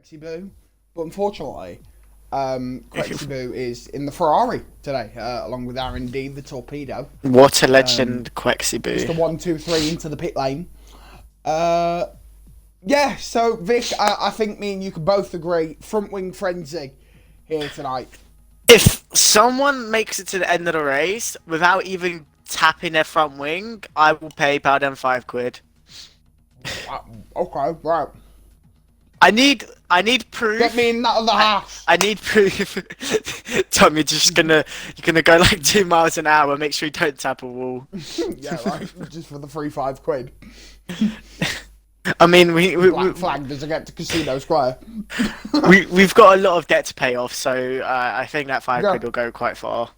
Quexy Boo. But unfortunately, Quexy Boo is in the Ferrari today, along with R&D, the torpedo. What a legend, Quexy Boo. Just a 1, 2, 3 into the pit lane. Yeah, so Vic, I think me and you can both agree, front wing frenzy here tonight. If someone makes it to the end of the race without even tapping their front wing, I will pay about them £5. Okay, right. I need proof. Get me in that other half. I need proof. Tom, you're gonna go like 2 miles an hour. Make sure you don't tap a wall. Yeah, right. Just for the free £5. I mean, we Black flag doesn't get to Casino Square. we've got a lot of debt to pay off, so I think that £5 will go quite far.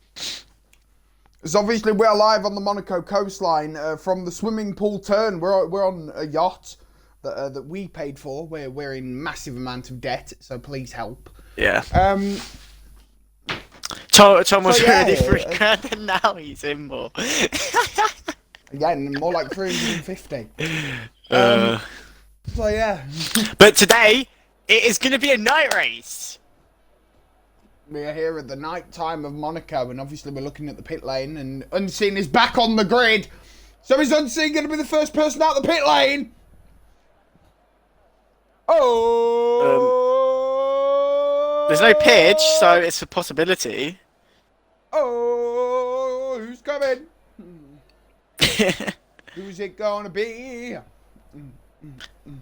So obviously we're live on the Monaco coastline from the swimming pool turn. We're on a yacht that we paid for. We're in massive amount of debt, so please help. Yeah. Tom was ready for £3, and now he's in more. Again, more like 350. So yeah. But today it is going to be a night race. We are here at the night time of Monaco, and obviously we're looking at the pit lane, and Unseen is back on the grid. So is Unseen going to be the first person out the pit lane? Oh! There's no pitch, so it's a possibility. Oh, who's coming? Who's it gonna be?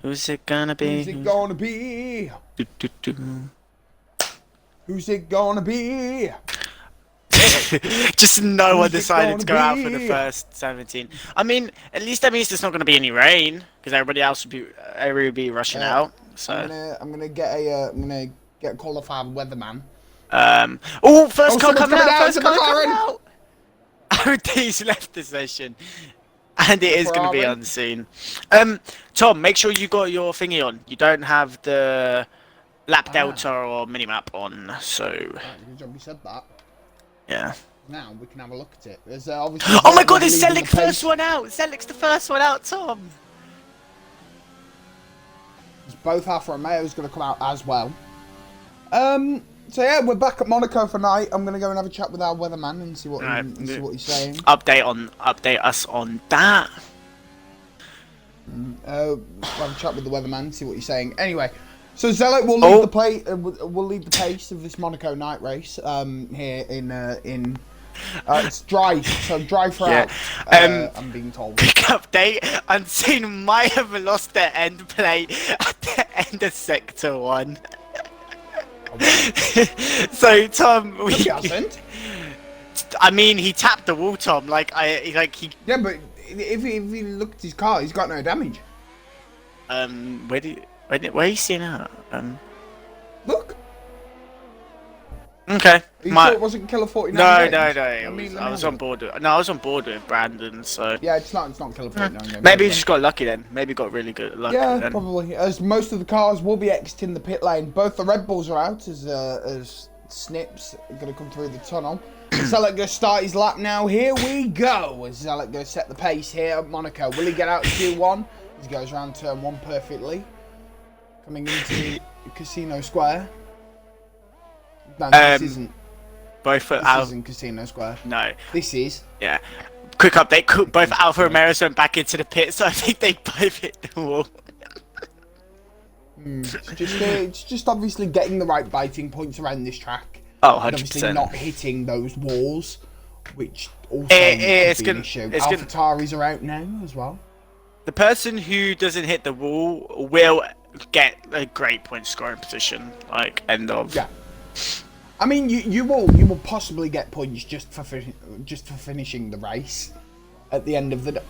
Who's it gonna be? Who's it gonna be? Who's it gonna be? Just no one decided to go out for the first 17. I mean, at least that means there's not going to be any rain because everybody else would be rushing out. So I'm gonna get a qualified weatherman. First car coming out. First car coming out. RD's left the session, and it is going to be unseen. Tom, make sure you got your thingy on. You don't have the lap delta or minimap on, so. Good job you said that. Yeah. Now we can have a look at it. There's obviously. Oh my God! Is Selleck first one out? Selleck's the first one out, Tom. Both Alfa Romeo's going to come out as well. So yeah, we're back at Monaco for night. I'm going to go and have a chat with our weatherman and see what he's saying. Update us on that. We'll have a chat with the weatherman, see what he's saying. Anyway, so Zelek will lead will lead the pace of this Monaco night race. Here in it's dry, so dry throughout. I'm being told. Quick update: Unseen might have lost their end plate at the end of Sector 1. So Tom, he hasn't. I mean, he tapped the wall, Tom. He. Yeah, but if he looked at his car, he's got no damage. Where are you seeing that? Look. Okay. You sure it wasn't Killer 49? No. I was on board. I was on board with Brandon. So. Yeah, it's not Killer 49. Maybe he just got lucky then. Maybe got really good luck. Yeah, then. probably. As most of the cars will be exiting the pit lane. Both the Red Bulls are out as Snips are going to come through the tunnel. Zelek going to start his lap now. Here we go. As Zelek going to set the pace here at Monaco. Will he get out of Q1? He goes around turn 1 perfectly. Coming into Casino Square. No, this isn't. Both this out. isn't Casino Square. No. This is. Yeah. Quick update. Both Alfa Romeos went back into the pit, so I think they both hit the wall. It's just obviously getting the right biting points around this track. Oh, 100%. And obviously not hitting those walls, which also it's could be an issue. AlphaTaris are out now as well. The person who doesn't hit the wall will get a great point scoring position, end of. Yeah. I mean, you will possibly get points just for finishing the race at the end of the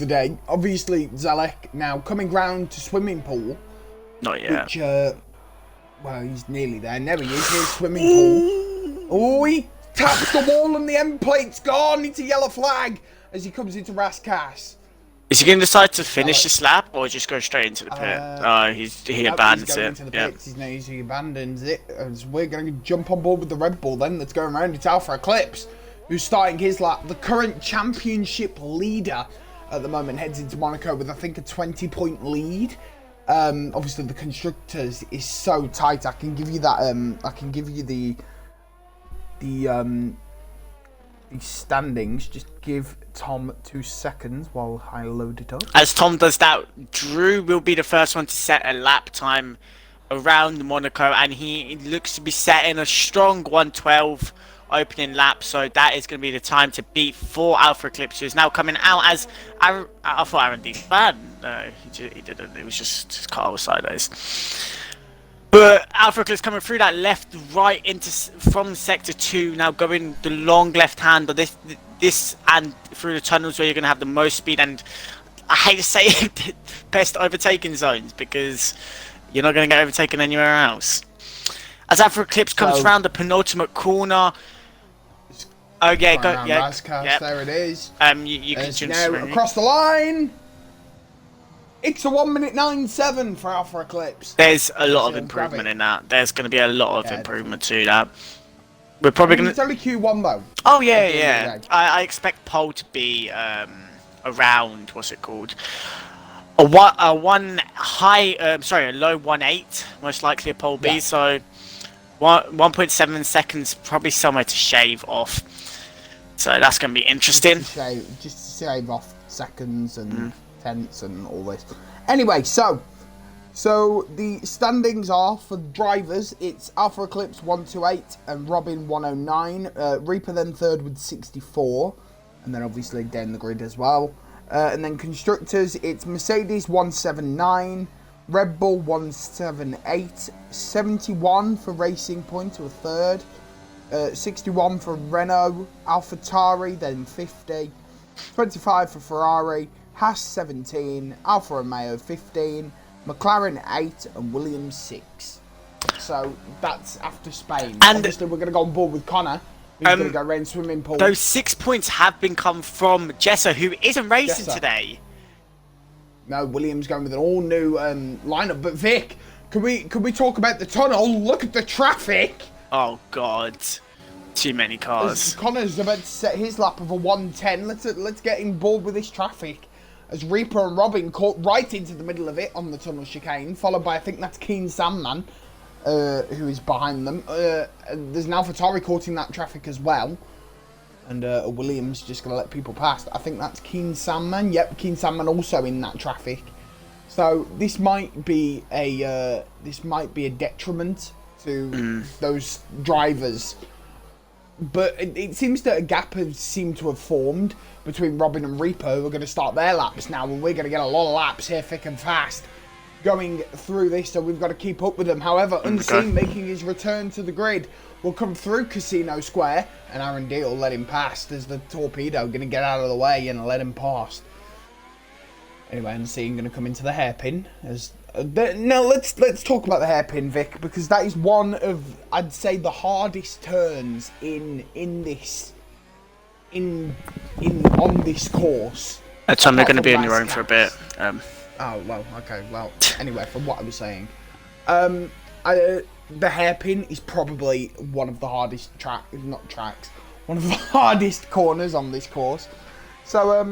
day. Obviously, Zelek now coming round to swimming pool. Not yet. Which well, he's nearly there. There he is. Here's swimming pool. Oh, he taps the wall and the end plate's gone. It's a yellow flag as he comes into Raskas. Is he going to decide to finish this lap or just go straight into the pit? He abandons it. Into the pits. He abandons it. As we're going to jump on board with the Red Bull then that's going around. It's Alpha Eclipse who's starting his lap. The current championship leader at the moment heads into Monaco with, I think, a 20-point lead. Obviously, the constructors is so tight. I can give you that. I can give you the standings. Just give Tom 2 seconds while I load it up. As Tom does that, Drew will be the first one to set a lap time around Monaco, and he looks to be setting a strong 1:12 opening lap, so that is going to be the time to beat for Alpha Eclipse, who's now coming out as I thought Aaron D's bad. No, he didn't. It was just his car was sideways. But Alpha Eclipse coming through that left, right into from sector 2, now going the long left hand of this and through the tunnels where you're going to have the most speed, and I hate to say it, best overtaking zones, because you're not going to get overtaken anywhere else. As Alpha Eclipse comes around the penultimate corner. Oh yeah, yep. There it is. You can just now across the line. It's a 1:09.7 for Alpha Eclipse. There's a lot of improvement in that. There's going to be a lot of improvement to that. We're probably going to. It's only Q1 though. Oh yeah. I expect pole to be around what's it called? A low 1.8, most likely a pole B. Yeah. So 1.7 seconds, probably somewhere to shave off. So that's going to be interesting. Just to shave off seconds and tenths and all this. Anyway, so the standings are for drivers. It's Alpha Eclipse 128 and Robin 109. Reaper then third with 64, and then obviously down the grid as well. And then constructors, it's Mercedes 179, Red Bull 178, 71 for Racing Point to a third, 61 for Renault, AlphaTauri then 50, 25 for Ferrari, Haas 17, Alfa Romeo 15, McLaren 8 and Williams 6. So that's after Spain. And obviously we're going to go on board with Connor. He's going to go around swimming pool. Those 6 points have been come from Jessa, who isn't racing today. No, Williams going with an all new lineup. But Vic, can we talk about the tunnel? Look at the traffic. Oh God, too many cars. As Connor's about to set his lap of a 1:10. Let's get him bored with this traffic. As Reaper and Robin caught right into the middle of it on the tunnel chicane, followed by I think that's Keen Sandman, who is behind them. There's an AlphaTauri caught in that traffic as well. And Williams just going to let people past. I think that's Keen Sandman. Yep, Keen Sandman also in that traffic. So this might be a detriment to those drivers. But it seems that a gap has seemed to have formed between Robin and Reaper, who are going to start their laps now, and we're going to get a lot of laps here thick and fast going through this, so we've got to keep up with them. However, Unseen making his return to the grid will come through Casino Square, and Aaron D will let him past as the Torpedo going to get out of the way and let him past. Anyway, Unseen going to come into the hairpin. Now let's talk about the hairpin, Vic, because that is one of, I'd say, the hardest turns on this course. That's something going to be on your own for a bit. Oh well, okay. Well, anyway, from what I was saying, the hairpin is probably one of the hardest one of the hardest corners on this course. So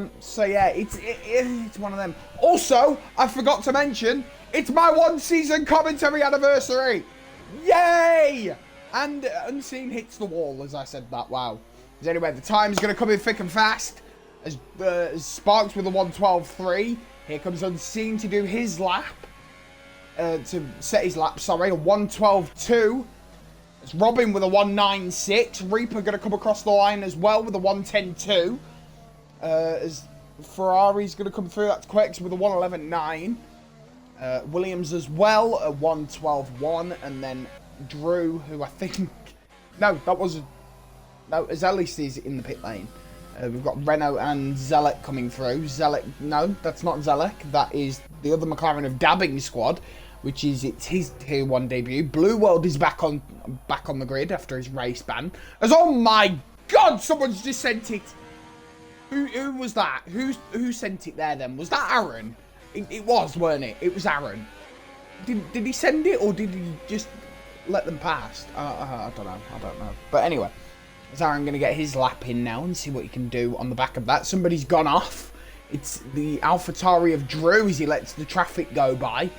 yeah, it's one of them. Also, I forgot to mention, it's my 1 season commentary anniversary. Yay! And Unseen hits the wall as I said that. Wow. Anyway, the time's going to come in thick and fast as Sparks with a 1:12.3. Here comes Unseen to do his lap. To set his lap, sorry, a 1:12.2. It's Robin with a 1:9.6. Reaper going to come across the line as well with a 1:10.2. As Ferrari's going to come through, that's Quex with a 1:11.9. Williams as well, a 1:12.1. And then Drew, who I think... No, Zelis is in the pit lane. We've got Renault and Zelek coming through. No, that's not Zelek. That is the other McLaren of Dabbing squad, which is his Tier 1 debut. Blue World is back on the grid after his race ban. Oh my God, someone's just sent it. Who was that? Who sent it there then? Was that Aaron? It was, weren't it? It was Aaron. Did he send it or did he just let them pass? I don't know. But anyway. Is Aaron going to get his lap in now and see what he can do on the back of that? Somebody's gone off. It's the AlphaTauri of Drew as he lets the traffic go by.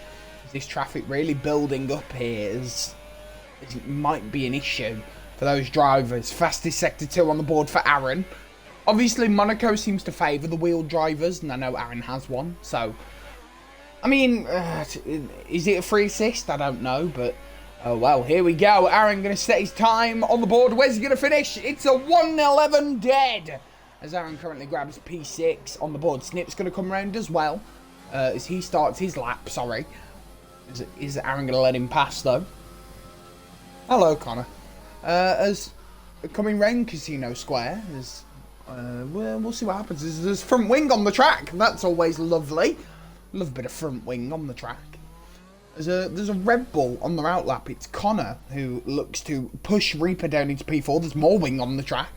This traffic really building up here is it might be an issue for those drivers. Fastest sector 2 on the board for Aaron. Obviously, Monaco seems to favour the wheeled drivers, and I know Aaron has one. So, I mean, is it a free assist? I don't know, but oh well, here we go. Aaron going to set his time on the board. Where's he going to finish? It's a 1:11 dead. As Aaron currently grabs P6 on the board. Snip's going to come round as well as he starts his lap. Sorry. Is Aaron going to let him pass, though? Hello, Connor. As coming round Casino Square, we'll see what happens. There's front wing on the track. That's always lovely. Love a bit of front wing on the track. There's a Red Bull on the outlap. It's Connor who looks to push Reaper down into P4. There's more wing on the track.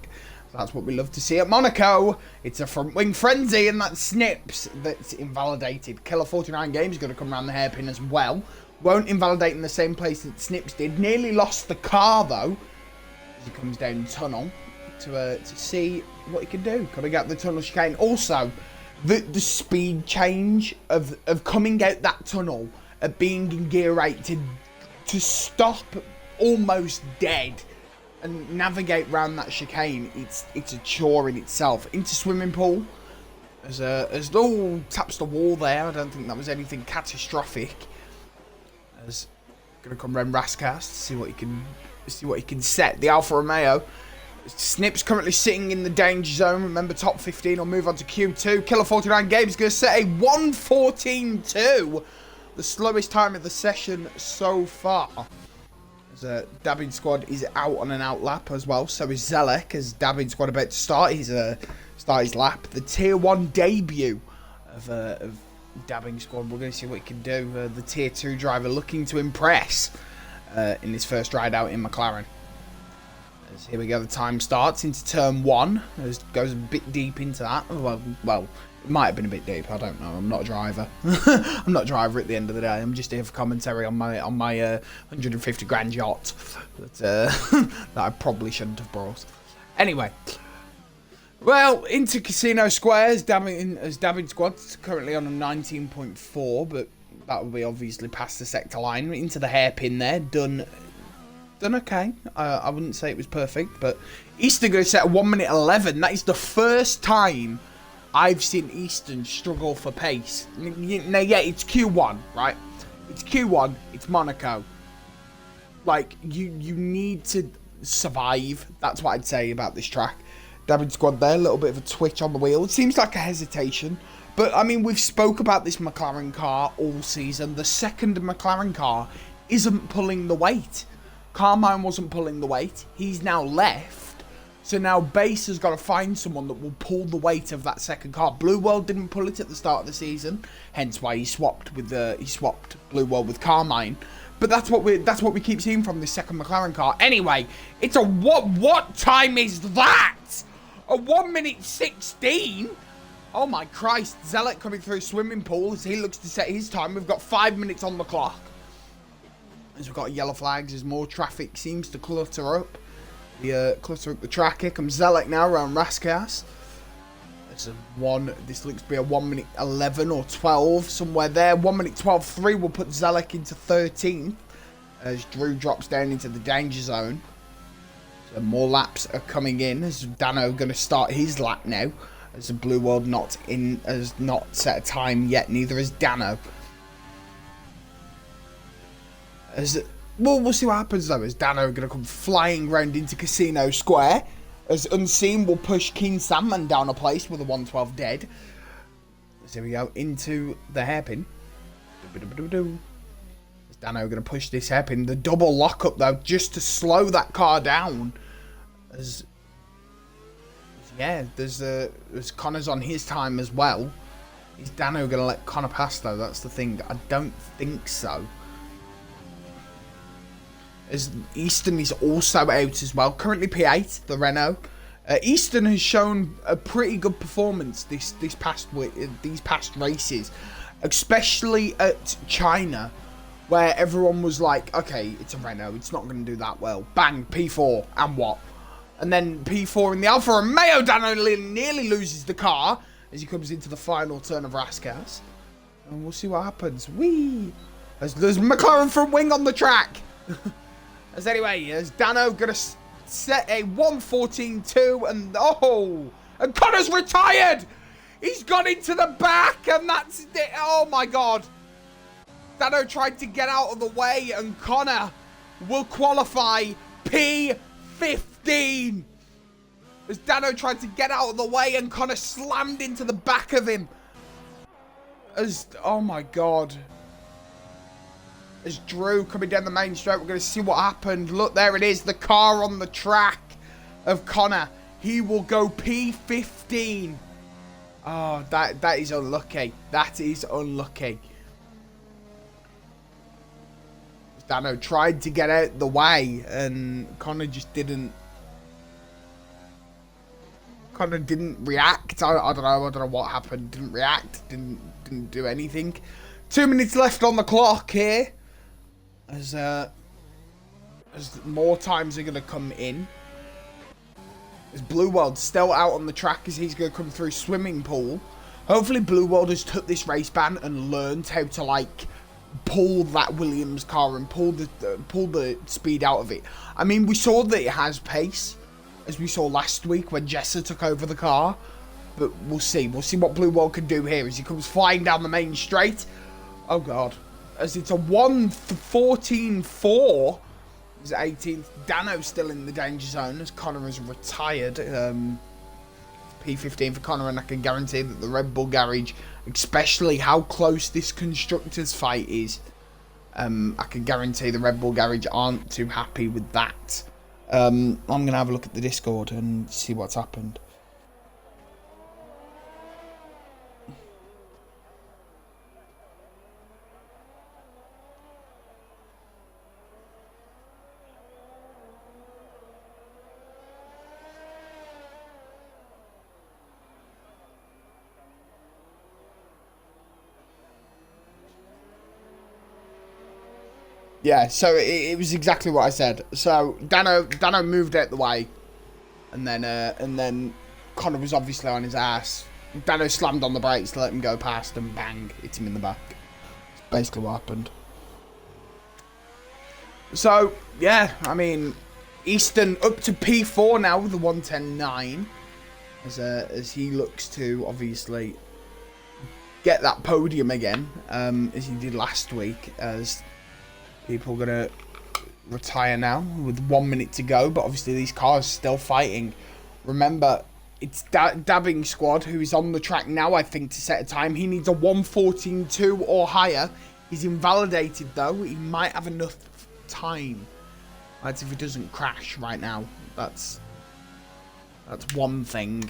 That's what we love to see at Monaco. It's a front wing frenzy, and that's Snips that's invalidated. Killer 49 Games going to come around the hairpin as well. Won't invalidate in the same place that Snips did. Nearly lost the car though, as he comes down the tunnel to see what he can do. Got to get the tunnel chicane. Also, the speed change of coming out that tunnel at being in gear 8 to stop almost dead and navigate around that chicane, it's a chore in itself. Into swimming pool, as taps the wall there. I don't think that was anything catastrophic. As gonna come round Rascast, see what he can set. The Alfa Romeo. Snip's currently sitting in the danger zone. Remember, top 15 will move on to Q2. Killer 49 Games going to set a 1:14.2, the slowest time of the session so far. Dabbing Squad is out on an out lap as well. So is Zelek, as Dabbing Squad about to start his lap. The Tier 1 debut of Dabbing Squad. We're going to see what he can do. The Tier 2 driver looking to impress in his first ride out in McLaren. As here we go, the time starts into turn 1. It goes a bit deep into that. Well, it might have been a bit deep. I don't know. I'm not a driver. I'm not a driver at the end of the day. I'm just here for commentary on my 150 grand yacht that I probably shouldn't have brought. Anyway, well, into Casino Squares, Dabbing Squad's currently on a 19.4, but that will be obviously past the sector line. Into the hairpin there, done okay. I wouldn't say it was perfect, but Eastern going to set a 1:11. That is the first time I've seen Eastern struggle for pace. Now, yeah, it's Q1, right? It's Q1. It's Monaco. Like, you need to survive. That's what I'd say about this track. Dabbing Squad there, a little bit of a twitch on the wheel. It seems like a hesitation. But, I mean, we've spoke about this McLaren car all season. The second McLaren car isn't pulling the weight. Carmine wasn't pulling the weight. He's now left. So now Base has got to find someone that will pull the weight of that second car. Blue World didn't pull it at the start of the season, hence why he swapped Blue World with Carmine. But that's what we keep seeing from this second McLaren car. Anyway, it's a what time is that? A 1:16? Oh my Christ! Zealot coming through swimming pool as he looks to set his time. We've got 5 minutes on the clock. As we've got yellow flags, as more traffic seems to clutter up the track. Here comes Zelek now around Raskas. This looks to be a 1:11 or 12, somewhere there. 1:12.3 will put Zelek into 13th as Drew drops down into the danger zone. So more laps are coming in as Dano going to start his lap now. As the Blue World has not set a time yet, neither is Dano. We'll see what happens though, as Dano are going to come flying round into Casino Square. As Unseen will push Keen Sandman down a place with a 1:12 dead. So here we go, into the hairpin. As Dano are going to push this hairpin. The double lockup though, just to slow that car down. As Connor's on his time as well. Is Dano going to let Connor pass though? That's the thing. I don't think so. As Easton is also out as well. Currently P8, the Renault. Easton has shown a pretty good performance these past races, especially at China, where everyone was like, okay, it's a Renault, it's not going to do that well. Bang, P4, and what? And then P4 in the Alfa Romeo, Dano nearly loses the car as he comes into the final turn of Raskas. And we'll see what happens. Whee! As there's McLaren front wing on the track. As anyway, as Dano gonna set a 1:14.2 and Connor's retired. He's gone into the back and that's it. Oh my God. Dano tried to get out of the way and Connor will qualify P15. As Dano tried to get out of the way and Connor slammed into the back of him. Oh my God. As Drew coming down the main straight, we're going to see what happened. Look, there it is. The car on the track of Connor. He will go P15. Oh, that is unlucky. That is unlucky. Dano tried to get out the way and Connor just didn't. Connor didn't react. I don't know what happened. Didn't react. Didn't do anything. 2 minutes left on the clock here. As more times are going to come in. As Blue World still out on the track as he's going to come through swimming pool. Hopefully Blue World has took this race ban and learned how to like pull that Williams car and pull the speed out of it. I mean, we saw that it has pace, as we saw last week when Jessa took over the car. But we'll see. We'll see what Blue World can do here as he comes flying down the main straight. Oh God. As it's a 1:14.4. It's 18th. Dano's still in the danger zone as Connor has retired. P15 for Connor, and I can guarantee that the Red Bull garage, especially how close this constructors fight is, I can guarantee the Red Bull garage aren't too happy with that. I'm going to have a look at the Discord and see what's happened. Yeah, so it was exactly what I said. So Dano moved out the way, and then Connor was obviously on his ass. Dano slammed on the brakes to let him go past, and bang, hit him in the back. That's basically what happened. So yeah, I mean, Easton up to P4 now with the 1:10.9, as he looks to obviously get that podium again, as he did last week. As people are going to retire now with 1 minute to go, but obviously these cars still fighting. Remember, it's Dabbing Squad who is on the track now, I think, to set a time. He needs a 1:14.2 or higher. He's invalidated, though. He might have enough time. That's if he doesn't crash right now. That's one thing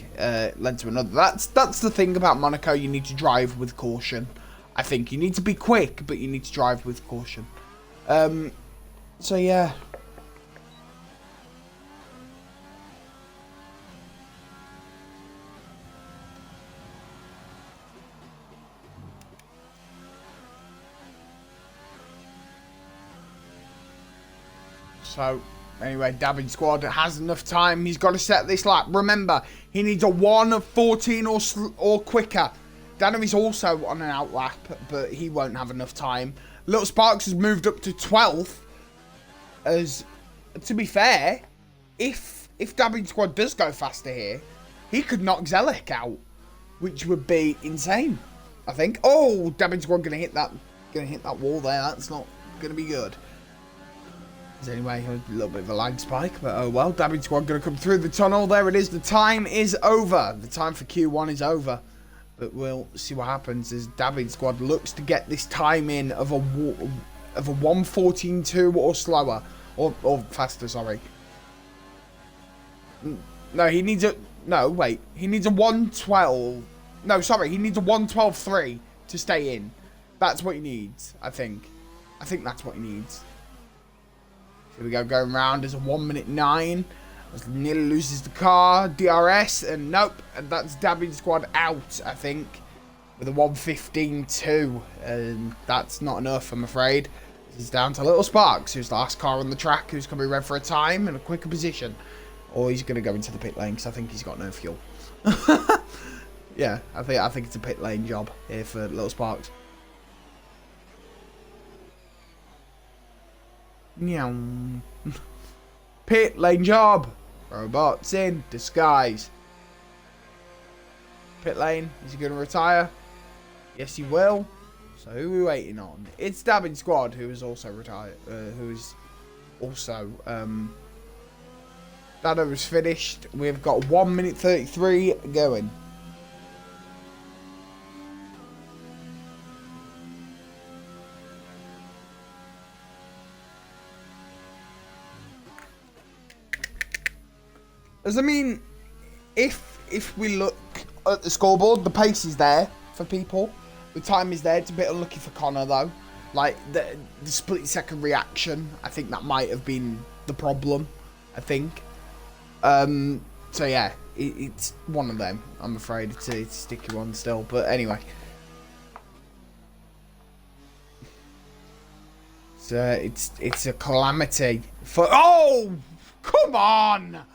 led to another. That's the thing about Monaco. You need to drive with caution. I think you need to be quick, but you need to drive with caution. So yeah. So anyway, Dabbing Squad has enough time. He's got to set this lap. Remember, he needs a 1:14 or quicker. Dano is also on an out lap, but he won't have enough time. Little Sparks has moved up to 12th. As, to be fair, if Dabbing Squad does go faster here, he could knock Zelik out, which would be insane, I think. Oh, Dabbing Squad gonna hit that wall there. That's not gonna be good. Anyway, a little bit of a lag spike, but oh well. Dabbing Squad gonna come through the tunnel. There it is. The time is over. The time for Q1 is over. But we'll see what happens as Dabbing Squad looks to get this time in of a 1:14.2 or slower, or faster. Sorry. No, he needs a He needs a 1:12. No, sorry, he needs a 1:12.3 to stay in. That's what he needs. I think that's what he needs. Here we go, going round as a 1:09. Nearly loses the car, DRS, and nope, and that's Dabbing Squad out, I think, with a 1:15.2, and that's not enough, I'm afraid. This is down to Little Sparks, who's the last car on the track, who's going to be ready for a time and a quicker position, or he's going to go into the pit lane, because I think he's got no fuel. Yeah, I think it's a pit lane job here for Little Sparks. Meow. Pit lane job. Robots in disguise. Pit lane. Is he going to retire? Yes, he will. So who are we waiting on? It's Dabbing Squad, who is also retired. Who is also Dado was finished. We've got 1 minute 33 going. As I mean, if we look at the scoreboard, the pace is there for people. The time is there. It's a bit unlucky for Connor though. Like the split second reaction, I think that might have been the problem. I think. So yeah, it's one of them. I'm afraid it's a sticky one still. But anyway, it's a calamity for. Oh, come on!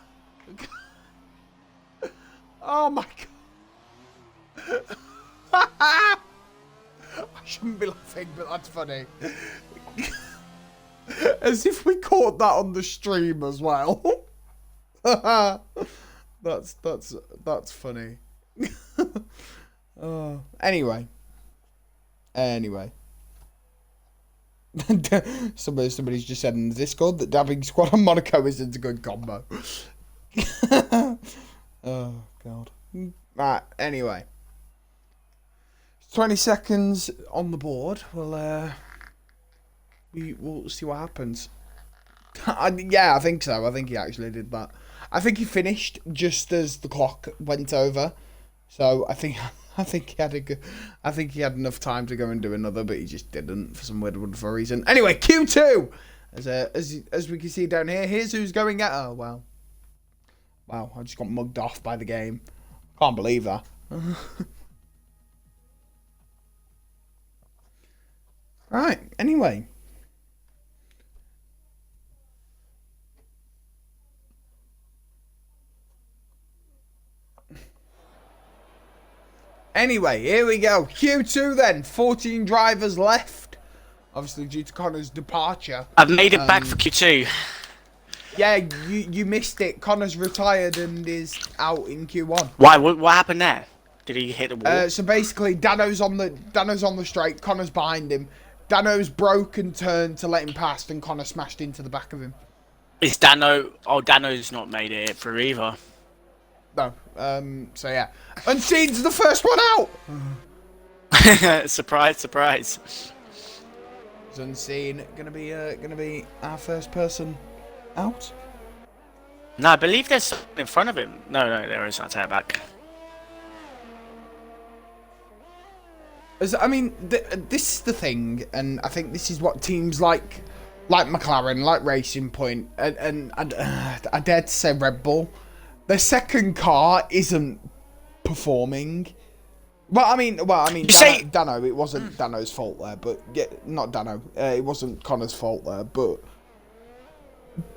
Oh my god! I shouldn't be laughing, but that's funny. As if we caught that on the stream as well. That's funny. Oh, anyway. Somebody's just said in the Discord that Dabbing Squad and Monaco isn't a good combo. Oh god. Right, anyway. 20 seconds on the board. We'll see what happens. Yeah, I think so. I think he actually did that. I think he finished just as the clock went over. So I think he had enough time to go and do another, but he just didn't for some weird wonderful reason. Anyway, Q2. As we can see down here, here's who's going at. Oh wow. Wow, I just got mugged off by the game. Can't believe that. Right, anyway. Anyway, here we go. Q2 then. 14 drivers left. Obviously due to Connor's departure. I've made it back for Q2. Yeah, you missed it. Connor's retired and is out in Q1. Why? What happened there? Did he hit the wall? So basically, Dano's on the straight. Connor's behind him. Dano's broke and turned to let him pass, and Connor smashed into the back of him. Is Dano? Oh, Dano's not made it through either. No. So yeah, Unseen's the first one out. Surprise, surprise. Is Unseen gonna be our first person out? No, I believe there's someone in front of him. No, there is. I'll take it back. I mean, this is the thing, and I think this is what teams like McLaren, like Racing Point, and I dare to say Red Bull, their second car isn't performing. Well, I mean, Dano, it wasn't Dano's fault there, but yeah, not Dano. It wasn't Connor's fault there, but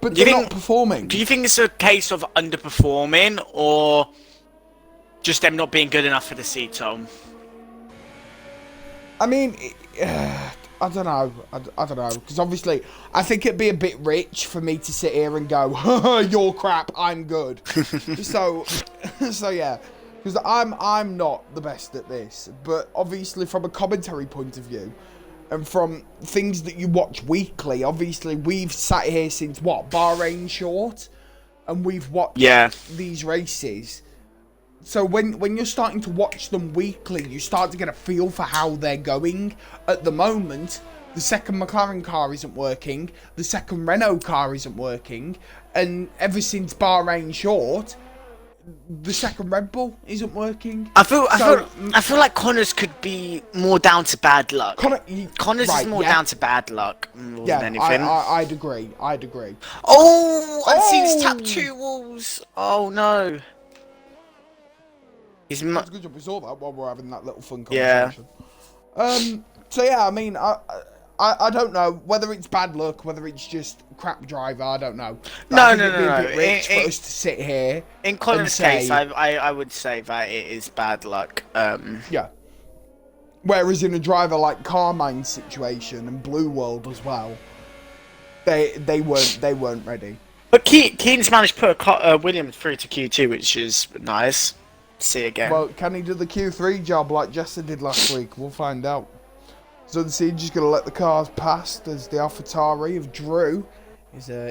they're not performing. Do you think it's a case of underperforming, or just them not being good enough for the seat, Tom? I mean, I don't know. I don't know. Because obviously, I think it'd be a bit rich for me to sit here and go, you're crap, I'm good. so yeah. Because I'm not the best at this. But obviously, from a commentary point of view, and from things that you watch weekly, obviously, we've sat here since, what, Bahrain short? And we've watched these races. So when you're starting to watch them weekly, you start to get a feel for how they're going. At the moment, the second McLaren car isn't working, the second Renault car isn't working, and ever since Bahrain short, the second Red Bull isn't working. I feel like Connor's could be more down to bad luck. Connor's is more down to bad luck more than anything. I'd agree. Oh, Unseen's tapped 2 walls. Oh no. It's a good job we saw that while we're having that little fun conversation. Yeah. So yeah, I mean, I don't know whether it's bad luck, whether it's just crap driver. I don't know. No. A bit rich for us to sit here. In Connor's case, I would say that it is bad luck. Yeah. Whereas in a driver like Carmine's situation and Blue World as well, They weren't ready. But Keane's managed to put Williams through to Q2, which is nice. See again. Well, can he do the Q3 job like Jester did last week? We'll find out. Zunsiege is going to let the cars past as the AlphaTauri of Drew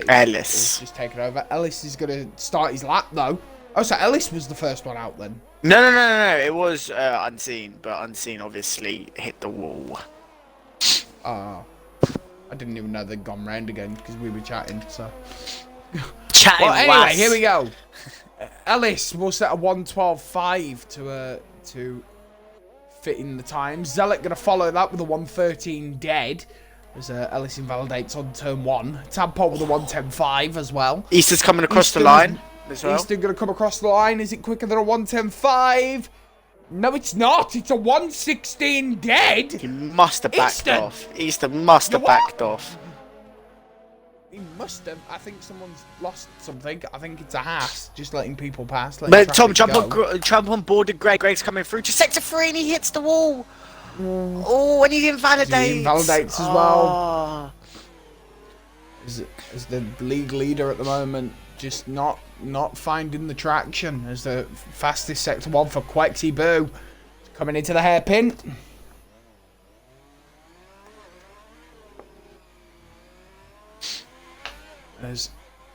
Ellis is just taking over. Ellis is going to start his lap though. Oh, so Ellis was the first one out then? No. It was Unseen, but Unseen obviously hit the wall. I didn't even know they'd gone round again because we were chatting. So. Chatting. Well, anyway, here we go. Ellis will set a 1:12.5 to fit in the time. Zealot going to follow that with a 1:13 dead as Ellis invalidates on turn 1. Tadpole with a 1:10.5 as well. Easter's coming across the line as well. Easter going to come across the line. Is it quicker than a 1:10.5? No, it's not. It's a 1:16 dead. He must have backed off. Easter must have backed off. He must have. I think someone's lost something. I think it's a Haas, just letting people pass. But Tom, jump on board of Greg. Greg's coming through to sector 3 and he hits the wall. Oh, and he invalidates. He invalidates as well. As the league leader at the moment, just not finding the traction as the fastest sector 1 for Quexy Boo. Coming into the hairpin. As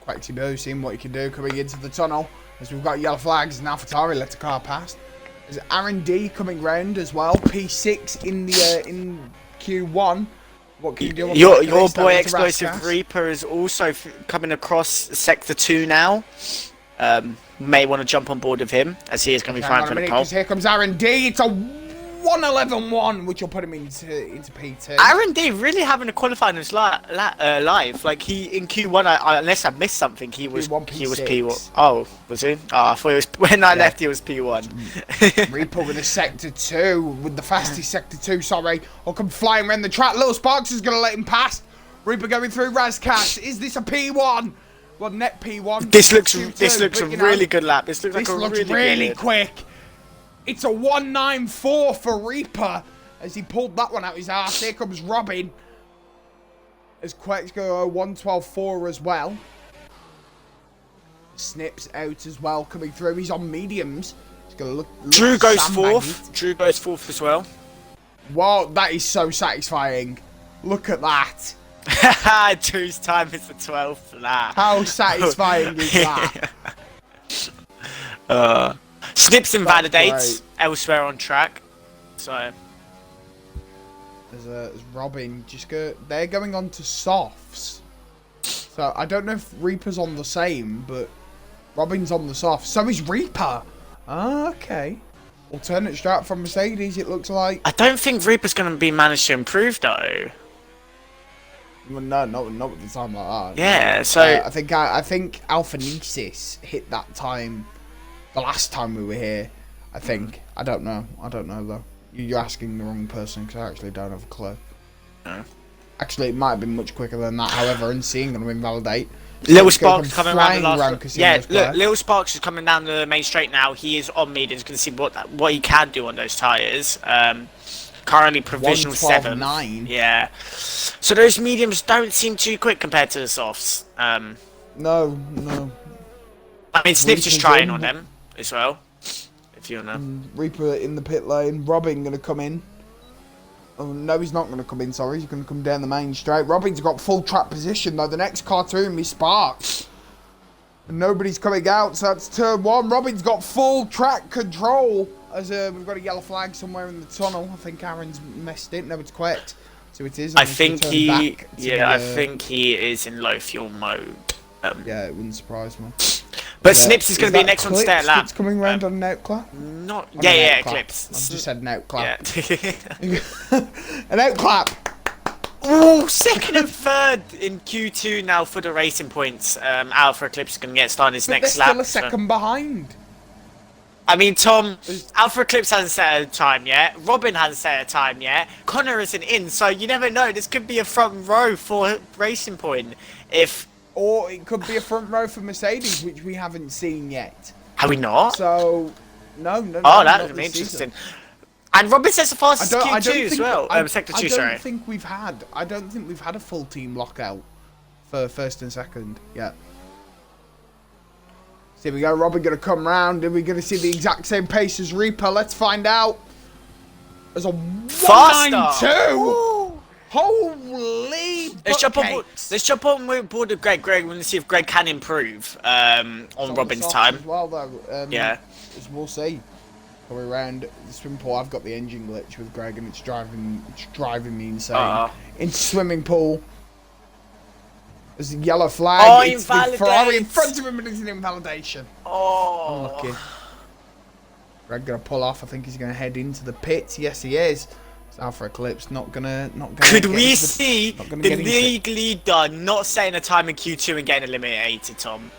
Quexy Boo seeing what he can do coming into the tunnel. As we've got yellow flags and AlphaTauri let the car past. There's R&D coming round as well. P6 in the in Q1. What can you do? On your boy Explosive Reaper is also coming across sector 2 now. May want to jump on board of him as he is going to be fighting for the pole. Here comes R&D. It's a 1:11.1, which will put him into P2. R&D really having a qualifying his live. Like he in Q1, unless I missed something, he was P1. Oh, was he? Oh, I thought he was when I left. He was P1. Reaper with a sector 2, with the fastest sector 2. Sorry, will come flying around the track. Little Sparks is going to let him pass. Reaper going through Razcash. Is this a P1? Well, net P1. This looks a really good lap. This looks really quick. It's a 1:9.4 for Reaper as he pulled that one out his arse. Here comes Robin. As Quex go 1:12.4 as well. Snips out as well coming through. He's on mediums. He's gonna look Drew goes fourth. Drew goes fourth as well. Wow, that is so satisfying. Look at that. Drew's time is the 12th lap. How satisfying is that? Snips invalidates elsewhere on track. So there's Robin they're going on to softs. So I don't know if Reaper's on the same, but Robin's on the soft. So is Reaper. Okay. Alternate strat from Mercedes, it looks like. I don't think Reaper's going to be managed to improve though. Well, no, not with the time like that. Yeah, so I think Alphanesis hit that time the last time we were here. I think. I don't know though. You're asking the wrong person because I actually don't have a clue. No. Actually, it might have been much quicker than that. However, Unseen going to invalidate. Little Sparks coming around the last. Yeah, look, Little Sparks is coming down the main straight now. He is on mediums. Going to see what he can do on those tyres. Currently provisional 7. Yeah. So those mediums don't seem too quick compared to the softs. No. I mean, Snips is trying on them as well. If you know. Reaper in the pit lane. Robin going to come in. Oh, no, he's not going to come in, sorry. He's going to come down the main straight. Robin's got full track position, though. The next cartoon is Sparks. And nobody's coming out, so that's turn 1. Robin's got full track control. As we've got a yellow flag somewhere in the tunnel. I think Aaron's messed it. No, it's correct. So it is. I think he... Yeah, I think he is in low fuel mode. Yeah, it wouldn't surprise me. But Snips is going to be next on stay at lap. Snips coming round on an outclap? Not... Yeah, Eclipse. I've just said an outclap. Yeah. An outclap! Ooh, second and third in Q2 now for the racing points. Alpha Eclipse is going to get started his next lap. They're still a second behind. I mean, Tom, Alpha Eclipse hasn't set a time yet. Robin hasn't set a time yet. Connor isn't in, so you never know. This could be a front row for Racing Point. Or it could be a front row for Mercedes, which we haven't seen yet. Have we not? So, no. Oh, that would be interesting. And Robin says the fastest Q2 as well. Sector 2, sorry. I don't think we've had a full team lockout for first and second. Yeah. So here we go. Robin going to come round. Are we going to see the exact same pace as Reaper? Let's find out. There's a 192. Holy! Let's jump on board with Greg. Greg, we're going to see if Greg can improve on Robin's time. As well, though. Yeah. As we'll see. Going around the swimming pool, I've got the engine glitch with Greg, and it's driving me insane. Into swimming pool. There's a yellow flag. Oh, it's the Ferrari in front of him, and it's an invalidation. Oh. Unlucky. Greg gonna pull off. I think he's gonna head into the pits. Yes, he is. It's Alpha Eclipse. Not gonna. Could we see the league leader not setting a time in Q2 and getting eliminated, Tom?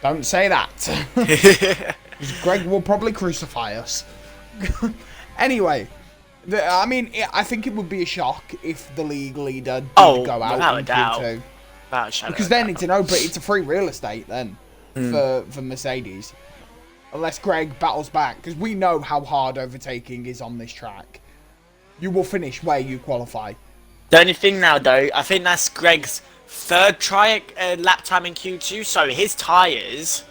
Don't say that. Greg will probably crucify us. Anyway, I mean, I think it would be a shock if the league leader did go out in Q2. Because then it's it's a free real estate then for Mercedes. Unless Greg battles back, because we know how hard overtaking is on this track. You will finish where you qualify. The only thing now, though, I think that's Greg's third try lap time in Q2, so his tyres...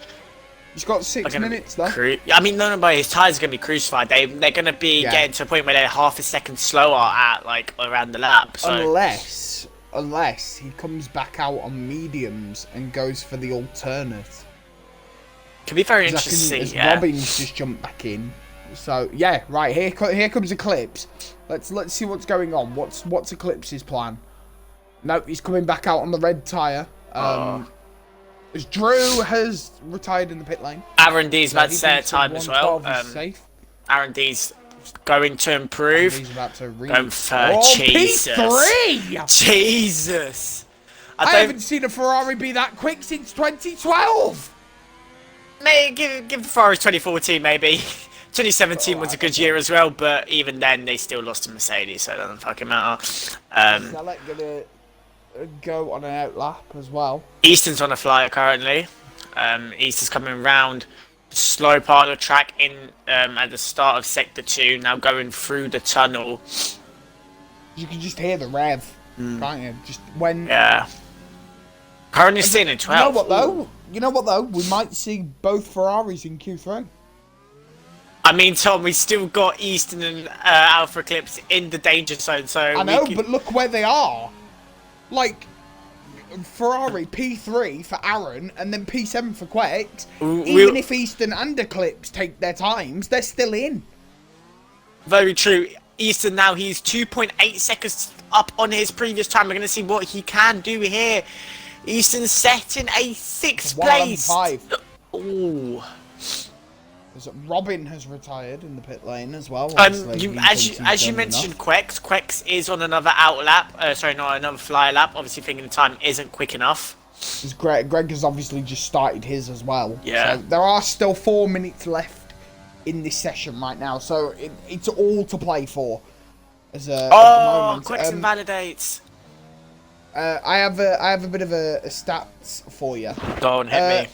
He's got 6 minutes, though. I mean, no, but his tyres are going to be crucified. They're going to be getting to a point where they're half a second slower at, like, around the lap. So. Unless he comes back out on mediums and goes for the alternate. Could be very interesting, yeah. Robin's just jumped back in. So, yeah, right, here comes Eclipse. Let's see what's going on. What's Eclipse's plan? No, he's coming back out on the red tyre. As Drew has retired in the pit lane. Aaron D's about to set a time as well. Aaron D's going to improve. He's about to going for Jesus. P3! Jesus. I haven't seen a Ferrari be that quick since 2012. Maybe give the Ferrari 2014 maybe. 2017 was a good year as well, but even then they still lost to Mercedes, so it doesn't fucking matter. Selleck gonna go on an outlap as well. Easton's on a flyer currently. Easton's coming round the slow part of the track in at the start of sector 2, now going through the tunnel. You can just hear the rev, can't you? Just when. Yeah. Currently sitting in 12. You know what though? We might see both Ferraris in Q3. I mean, Tom, we still got Easton and Alpha Eclipse in the danger zone, so I know, but look where they are. Like, Ferrari P3 for Aaron, and then P7 for Quex. Even if Easton and Eclipse take their times, they're still in. Very true. Easton now, he's 2.8 seconds up on his previous time. We're going to see what he can do here. Easton's set in a 6th place. 5. Ooh. Robin has retired in the pit lane as well. As you mentioned, Quex is on another out lap. Sorry, not another fly lap. Obviously, thinking the time isn't quick enough. Greg has obviously just started his as well. Yeah. So there are still 4 minutes left in this session right now, so it's all to play for. At the moment. Quex invalidates. I have a bit of a stats for you. Go on, hit me.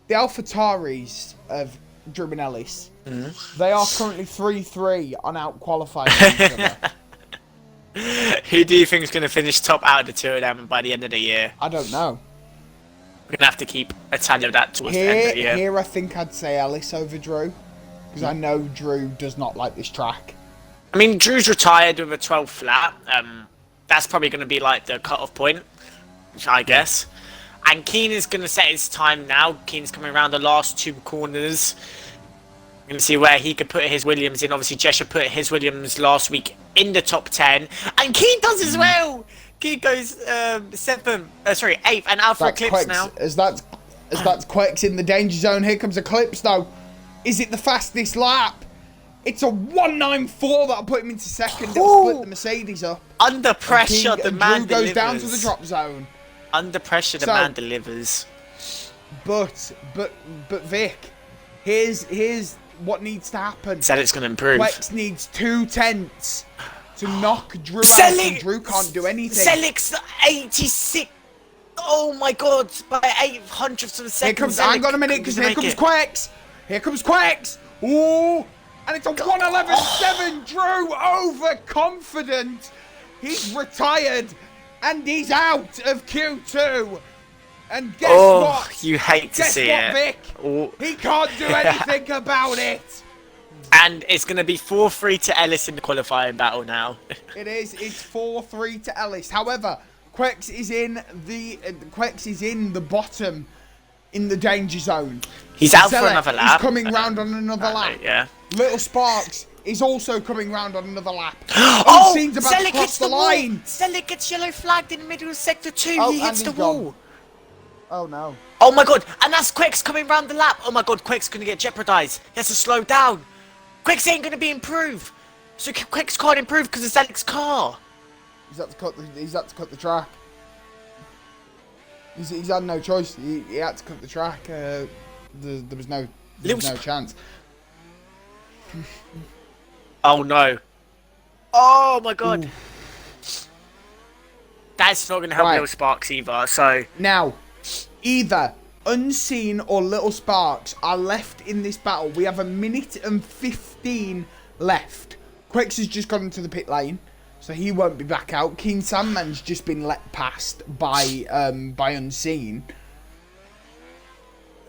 The AlphaTauris of Drew and Ellis, they are currently 3-3 on out-qualifying each other. Who do you think is going to finish top out of the two of them by the end of the year? I don't know. We're going to have to keep a tally of that towards the end of the year. Here I think I'd say Ellis over Drew, because I know Drew does not like this track. I mean, Drew's retired with a 12th lap. That's probably going to be like the cut-off point, I guess. And Keen is going to set his time now. Keen's coming around the last 2 corners. We're going to see where he could put his Williams in. Obviously, Jesha put his Williams last week in the top 10. And Keen does as well! Keen goes 8th. And Alpha Eclipse now. As that's Quex in the danger zone. Here comes Eclipse, though. Is it the fastest lap? It's a 194 that'll put him into second. It'll split the Mercedes up. Under pressure, the man Drew goes down to the drop zone. Under pressure, the man delivers. But Vic, here's what needs to happen. Said it's going to improve. Quex needs 2 tenths to knock Drew out, and Drew can't do anything. Selleck's 86. Oh my God! By 800ths of a second. Hang on a minute, because here comes Quex. Here comes Quex. Ooh, and it's a 111.7. Drew overconfident. He's retired. And he's out of Q2. And guess what? You hate to see it. Vic? Oh. He can't do anything about it. And it's going to be 4-3 to Ellis in the qualifying battle now. It is. It's 4-3 to Ellis. However, Quex is in the bottom, in the danger zone. He's out for another lap. He's coming round on another lap. Yeah. Little Sparks is also coming round on another lap. Oh! Unseen's about to cross the line. Selleck gets yellow flagged in the middle of sector 2. Oh, he hits the gone. wall. Oh no. Oh my god, and that's Quex coming round the lap. Oh my god, Quex gonna get jeopardized. He has to slow down. Quex ain't gonna be improved. So Quex can't improve because it's Alex's car. He's had to cut the track. He's had no choice. He had to cut the track. There was no chance. Oh no. Oh my god. Ooh. That's not gonna help Little Sparks either, so now either Unseen or Little Sparks are left in this battle. We have 1 minute and 15 left. Quex has just gone into the pit lane, so he won't be back out. Keen Sandman's just been let past by Unseen.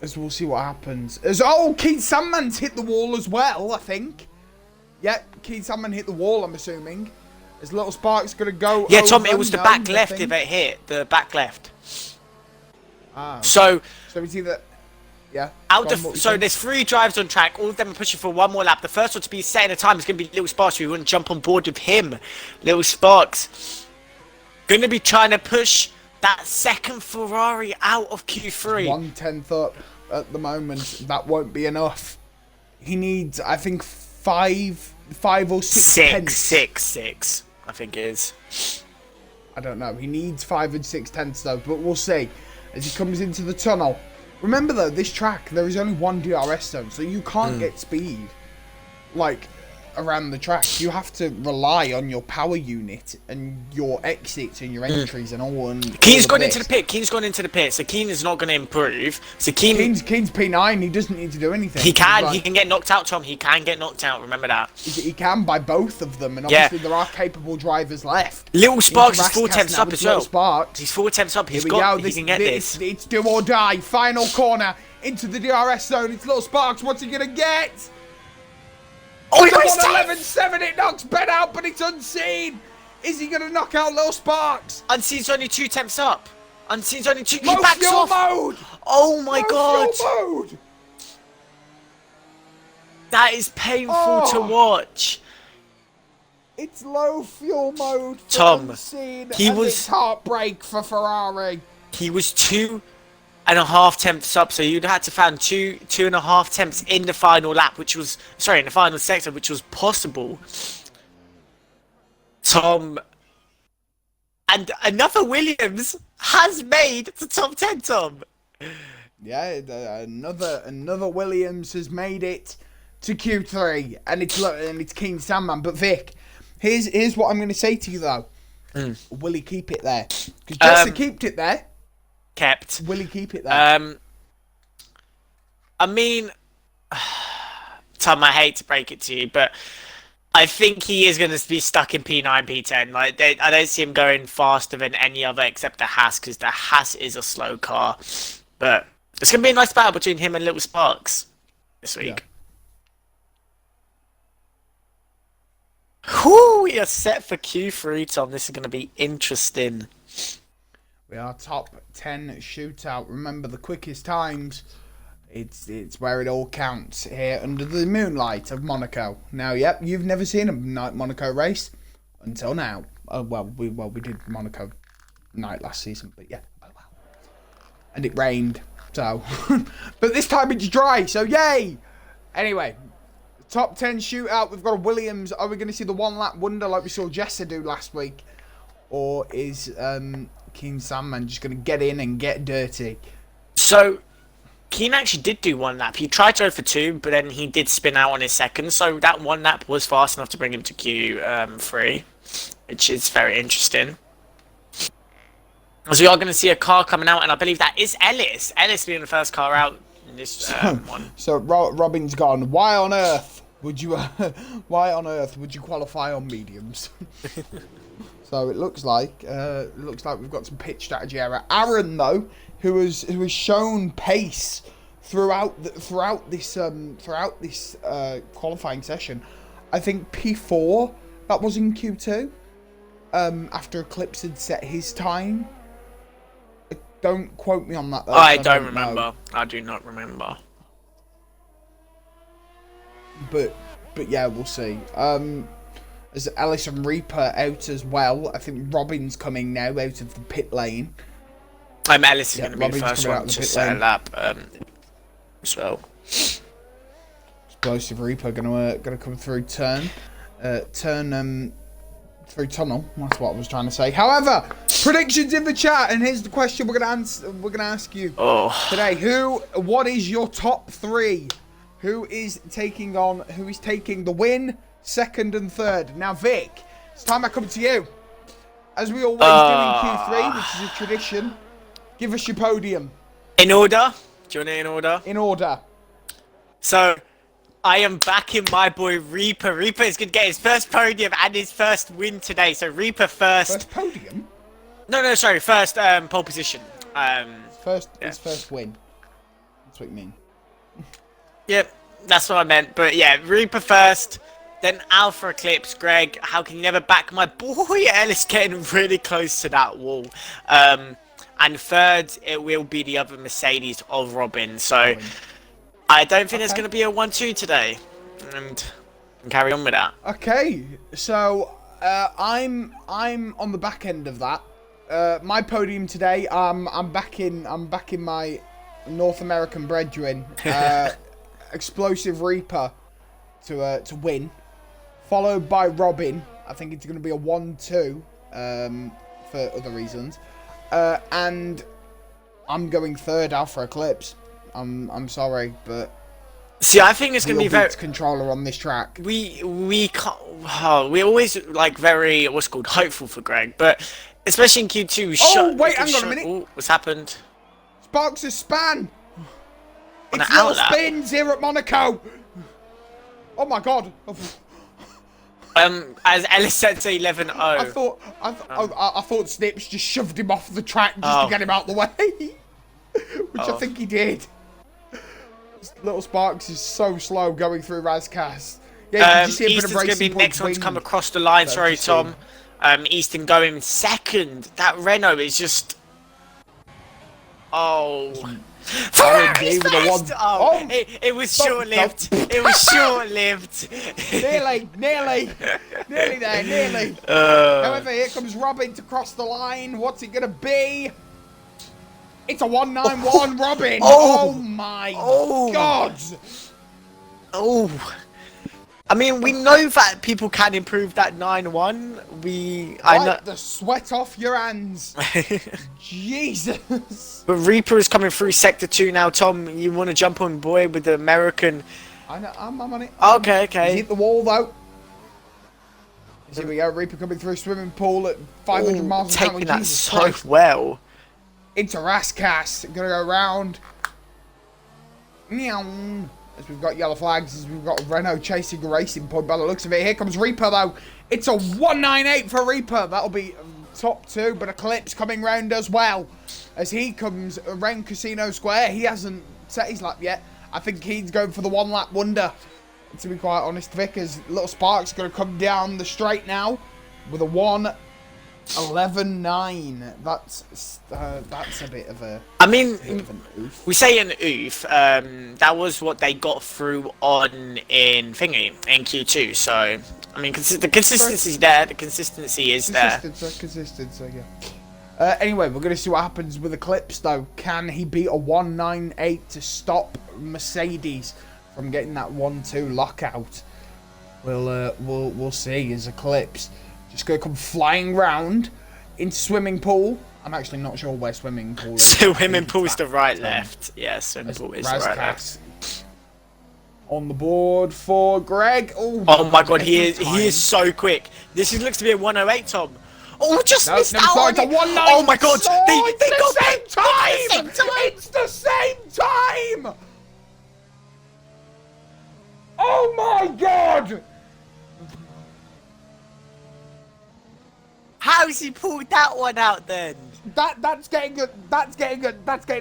As we'll see what happens. Keen Sandman's hit the wall as well, I think. Yep, Keen Sandman hit the wall, I'm assuming. As Little Sparks gonna go. Yeah, Tom, it was the back left if it hit. The back left. Ah. Okay. So it's either. Yeah. So there's 3 drives on track. All of them are pushing for 1 more lap. The first one to be setting a time is going to be Little Sparks. We want to jump on board with him. Little Sparks going to be trying to push that second Ferrari out of Q3. 1/10 up at the moment. That won't be enough. He needs, I think, 5 or 6 tenths. 6, I think it is. I don't know. He needs 5 and 6 tenths though, but we'll see as he comes into the tunnel. Remember though, this track, there is only 1 DRS zone, so you can't get speed, like, around the track. You have to rely on your power unit and your exits and your entries and all. Keen's gone into the pit. Keen's gone into the pit, so Keen is not going to improve. So Keen's P9. He doesn't need to do anything. He can get knocked out, Tom. He can get knocked out. Remember that. He can by both of them, and obviously there are capable drivers left. Little Sparks is 4 tenths up as well. Sparks. He's 4 tenths up. He can get this. It's do or die. Final corner into the DRS zone. It's Little Sparks. What's he gonna get? Oh, he got 11-7, it knocks Ben out, but it's Unseen. Is he going to knock out Little Sparks? Unseen's only 2 tenths up. Unseen's only 2. Low He backs fuel off. mode. Oh my god. Fuel mode. That is painful to watch. It's low fuel mode for Tom, Unseen, it's heartbreak for Ferrari. He was 2.5 tenths up, so you'd have to find 2.5 tenths in the final lap, in the final sector, which was possible. Tom, and another Williams has made the top 10, Tom. Yeah, another Williams has made it to Q3, and it's Keen Sandman. But Vic, here's what I'm going to say to you though. Will he keep it there? Because Jesse kept it there. Kept. Will he keep it there? I mean, Tom, I hate to break it to you, but I think he is going to be stuck in P9, P10. Like, I don't see him going faster than any other except the Haas, because the Haas is a slow car. But it's going to be a nice battle between him and Little Sparks this week. Whoo, we are set for Q3, Tom. This is going to be interesting. We are top 10 shootout. Remember the quickest times. It's where it all counts here under the moonlight of Monaco. Now, yep, you've never seen a Monaco race until now. We did Monaco night last season, but yeah, and it rained, so. But this time it's dry, so yay! Anyway, top 10 shootout. We've got a Williams. Are we going to see the 1 lap wonder like we saw Jessa do last week, or is Keen Sandman just going to get in and get dirty? So Keen actually did do 1 lap. He tried to go for 2, but then he did spin out on his second. So that 1 lap was fast enough to bring him to Q3, which is very interesting. As we are going to see a car coming out, and I believe that is Ellis. Ellis being the first car out in this one. So Robin's gone. Why on earth would you qualify on mediums? So it looks like we've got some pitch strategy error. Aaron though, who has shown pace throughout this qualifying session. I think P4 that was in Q2. After Eclipse had set his time. Don't quote me on that though. I don't remember. Know. I do not remember. But yeah, we'll see. There's Ellis and Reaper out as well. I think Robin's coming now out of the pit lane. Ellis is going to be the first one to set a lap as well. Explosive Reaper gonna come through turn through tunnel. That's what I was trying to say. However, predictions in the chat, and here's the question we're gonna ask you today. What is your top 3? Who is taking the win, second and third? Now, Vic, it's time I come to you. As we always do in Q3, which is a tradition, give us your podium. In order? Do you want it in order? In order. So, I am backing my boy Reaper. Reaper is going to get his first podium and his first win today. So, Reaper first. First podium? No, sorry. First pole position. His first win. That's what you mean. Yep, that's what I meant. But yeah, Reaper first, then Alpha Eclipse, Greg. How can you never back my boy Ellis getting really close to that wall? And third, it will be the other Mercedes of Robin. So I don't think there's going to be a 1-2 today. And carry on with that. Okay, so I'm on the back end of that. My podium today, I'm backing my North American brethren. Explosive Reaper to win, followed by Robin. I think it's going to be a 1-2 for other reasons, and I'm going third, Alpha Eclipse. I'm sorry, but see, I think it's going to be very controller on this track. We can't. Oh, we're always like very hopeful for Greg, but especially in Q2. Wait, hang on a minute. Ooh, what's happened? Sparks a span. It's little spins here at Monaco. Oh my god. As Ellis said to 11-0. I thought Snips just shoved him off the track just to get him out the way, which I think he did. Little Sparks is so slow going through Razcast. Yeah, Easton's going to be next one to come across the line. Sorry, Tom. Easton going second. That Renault is just. Ferrari's best! It was short-lived. It was short-lived. Nearly there. However, here comes Robin to cross the line. What's it gonna be? It's a 191, Robin. Oh my god. I mean, we know that people can improve that 9-1. I know the sweat off your hands. Jesus. But Reaper is coming through Sector 2 now, Tom. You want to jump on board with the American? I know, I'm on it. Okay. He's hit the wall though. Here we go, Reaper coming through swimming pool at 500 miles an hour. Taking that so well. Into Rascas. Gonna go round. Meow. As we've got yellow flags, as we've got Renault chasing a racing point by the looks of it. Here comes Reaper though. It's a 198 for Reaper. That'll be top 2, but Eclipse coming round as well. As he comes around Casino Square. He hasn't set his lap yet. I think he's going for the 1-lap wonder, to be quite honest, Vic, as Little Spark's going to come down the straight now with a 1:11.9. That's a bit of a. I mean, we say an oof. That was what they got through on in Q2. So I mean, the consistency's there. The consistency is there. Consistency, yeah. Anyway, we're gonna see what happens with Eclipse though. Can he beat a 198 to stop Mercedes from getting that 1-2 lockout? We'll see. As Eclipse just gonna come flying round into swimming pool. I'm actually not sure where swimming pool is. Swimming pool is the right left. Yeah, swimming pool is the right left. On the board for Greg. Oh my god, he is so quick. This looks to be a 108, Tom. Oh, just missed out on it. Oh my god, they got the same time. It's the same time. Oh my god. How's he pulled that one out then? That's getting a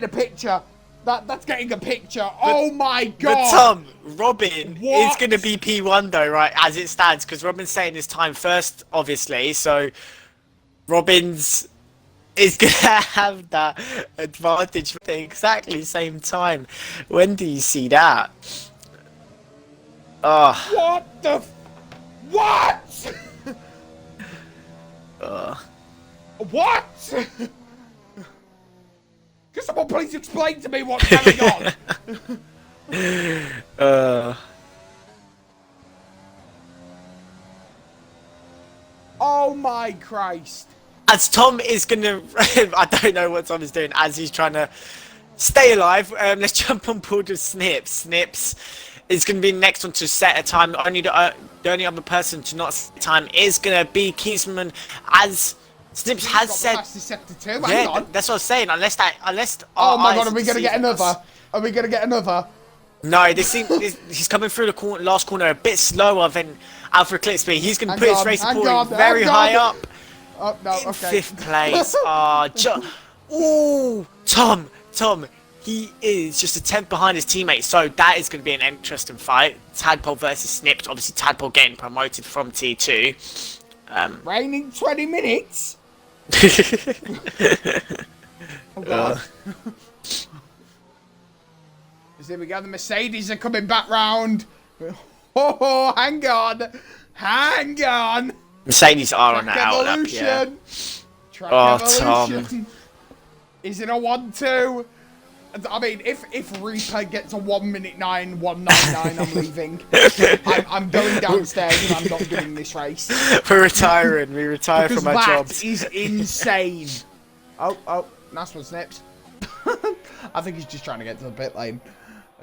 picture. That's getting a picture. Oh my god! But Tom, Robin is What? going to be P1 though, right? As it stands, because Robin's saying his time first, obviously. So Robin's is going to have that advantage at the exactly same time. When do you see that? Oh. What the? What? What? Can someone please explain to me what's going on? Oh my Christ. As Tom is gonna, I don't know what Tom is doing as he's trying to stay alive. Let's jump on board with Snips. Snips is gonna be next one to set a time. Only the only other person to not set a time is gonna be Kiesman, as Snips has said. Yeah, that's what I was saying. Unless. Oh my god, are we gonna get another? Are we gonna get another? No, he's coming through the last corner a bit slower than Alpha Eclipse. He's gonna put his race support very high up. Oh, no, in okay. 5th place. Ooh, Tom, he is just a 10th behind his teammates, so that is going to be an interesting fight. Tadpole versus Snips. Obviously, Tadpole getting promoted from T2. Raining 20 minutes? Oh, God. Here we go, the Mercedes are coming back round. Oh, hang on. Hang on. Mercedes are on that outlap, yeah. Track Evolution. Tom. Is it a 1-2? I mean, if Reaper gets a 1:09, 1:99, I'm leaving. I'm going downstairs and I'm not doing this race. We're retiring. We retire from our jobs. That is insane. Oh, nice one, Snips. I think he's just trying to get to the pit lane.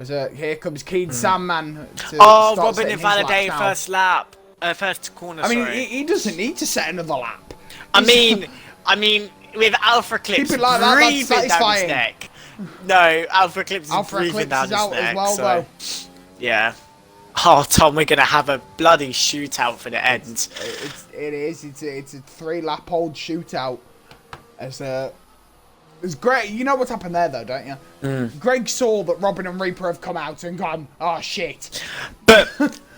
Here comes Keen Sandman. Oh, Robin invalidated first lap. First corner, I mean, he doesn't need to set another lap. I mean, with Alpha Eclipse breathing down his neck. No, Alpha Eclipse is breathing down his neck. Well, so, yeah. Oh, Tom, we're gonna have a bloody shootout for the end. It is. It's a 3-lap-old shootout. It's great. You know what's happened there, though, don't you? Greg saw that Robin and Reaper have come out and gone, oh shit. But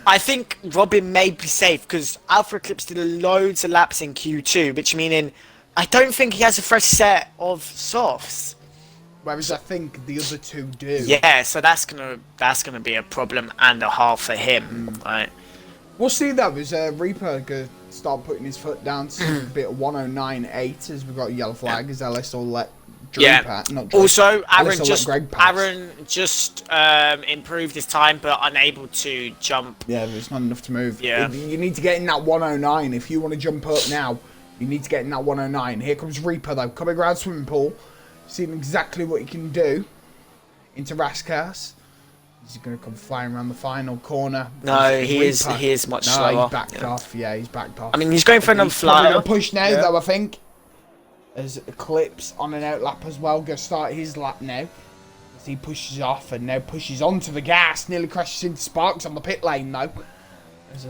I think Robin may be safe because Alpha Eclipse did loads of laps in Q2, which meaning I don't think he has a fresh set of softs. Whereas I think the other two do. Yeah, so that's gonna be a problem and a half for him, right? We'll see though. Is Reaper gonna start putting his foot down to a bit of 109.8 as we've got a yellow flag as Ellis will let Also, Aaron just improved his time, but unable to jump. Yeah, but it's not enough to move. Yeah. You need to get in that 109 if you want to jump up now. You need to get in that 109. Here comes Reaper though, coming around swimming pool, seeing exactly what he can do into Raskas. He's going to come flying around the final corner. No, he is much slower. He's backed off. Yeah, he's backed off. I mean, he's going for another flyer. He's going to push now, though, I think. As Eclipse on an outlap as well. Going to start his lap now. As he pushes off and now pushes onto the gas. Nearly crashes into Sparks on the pit lane, though. As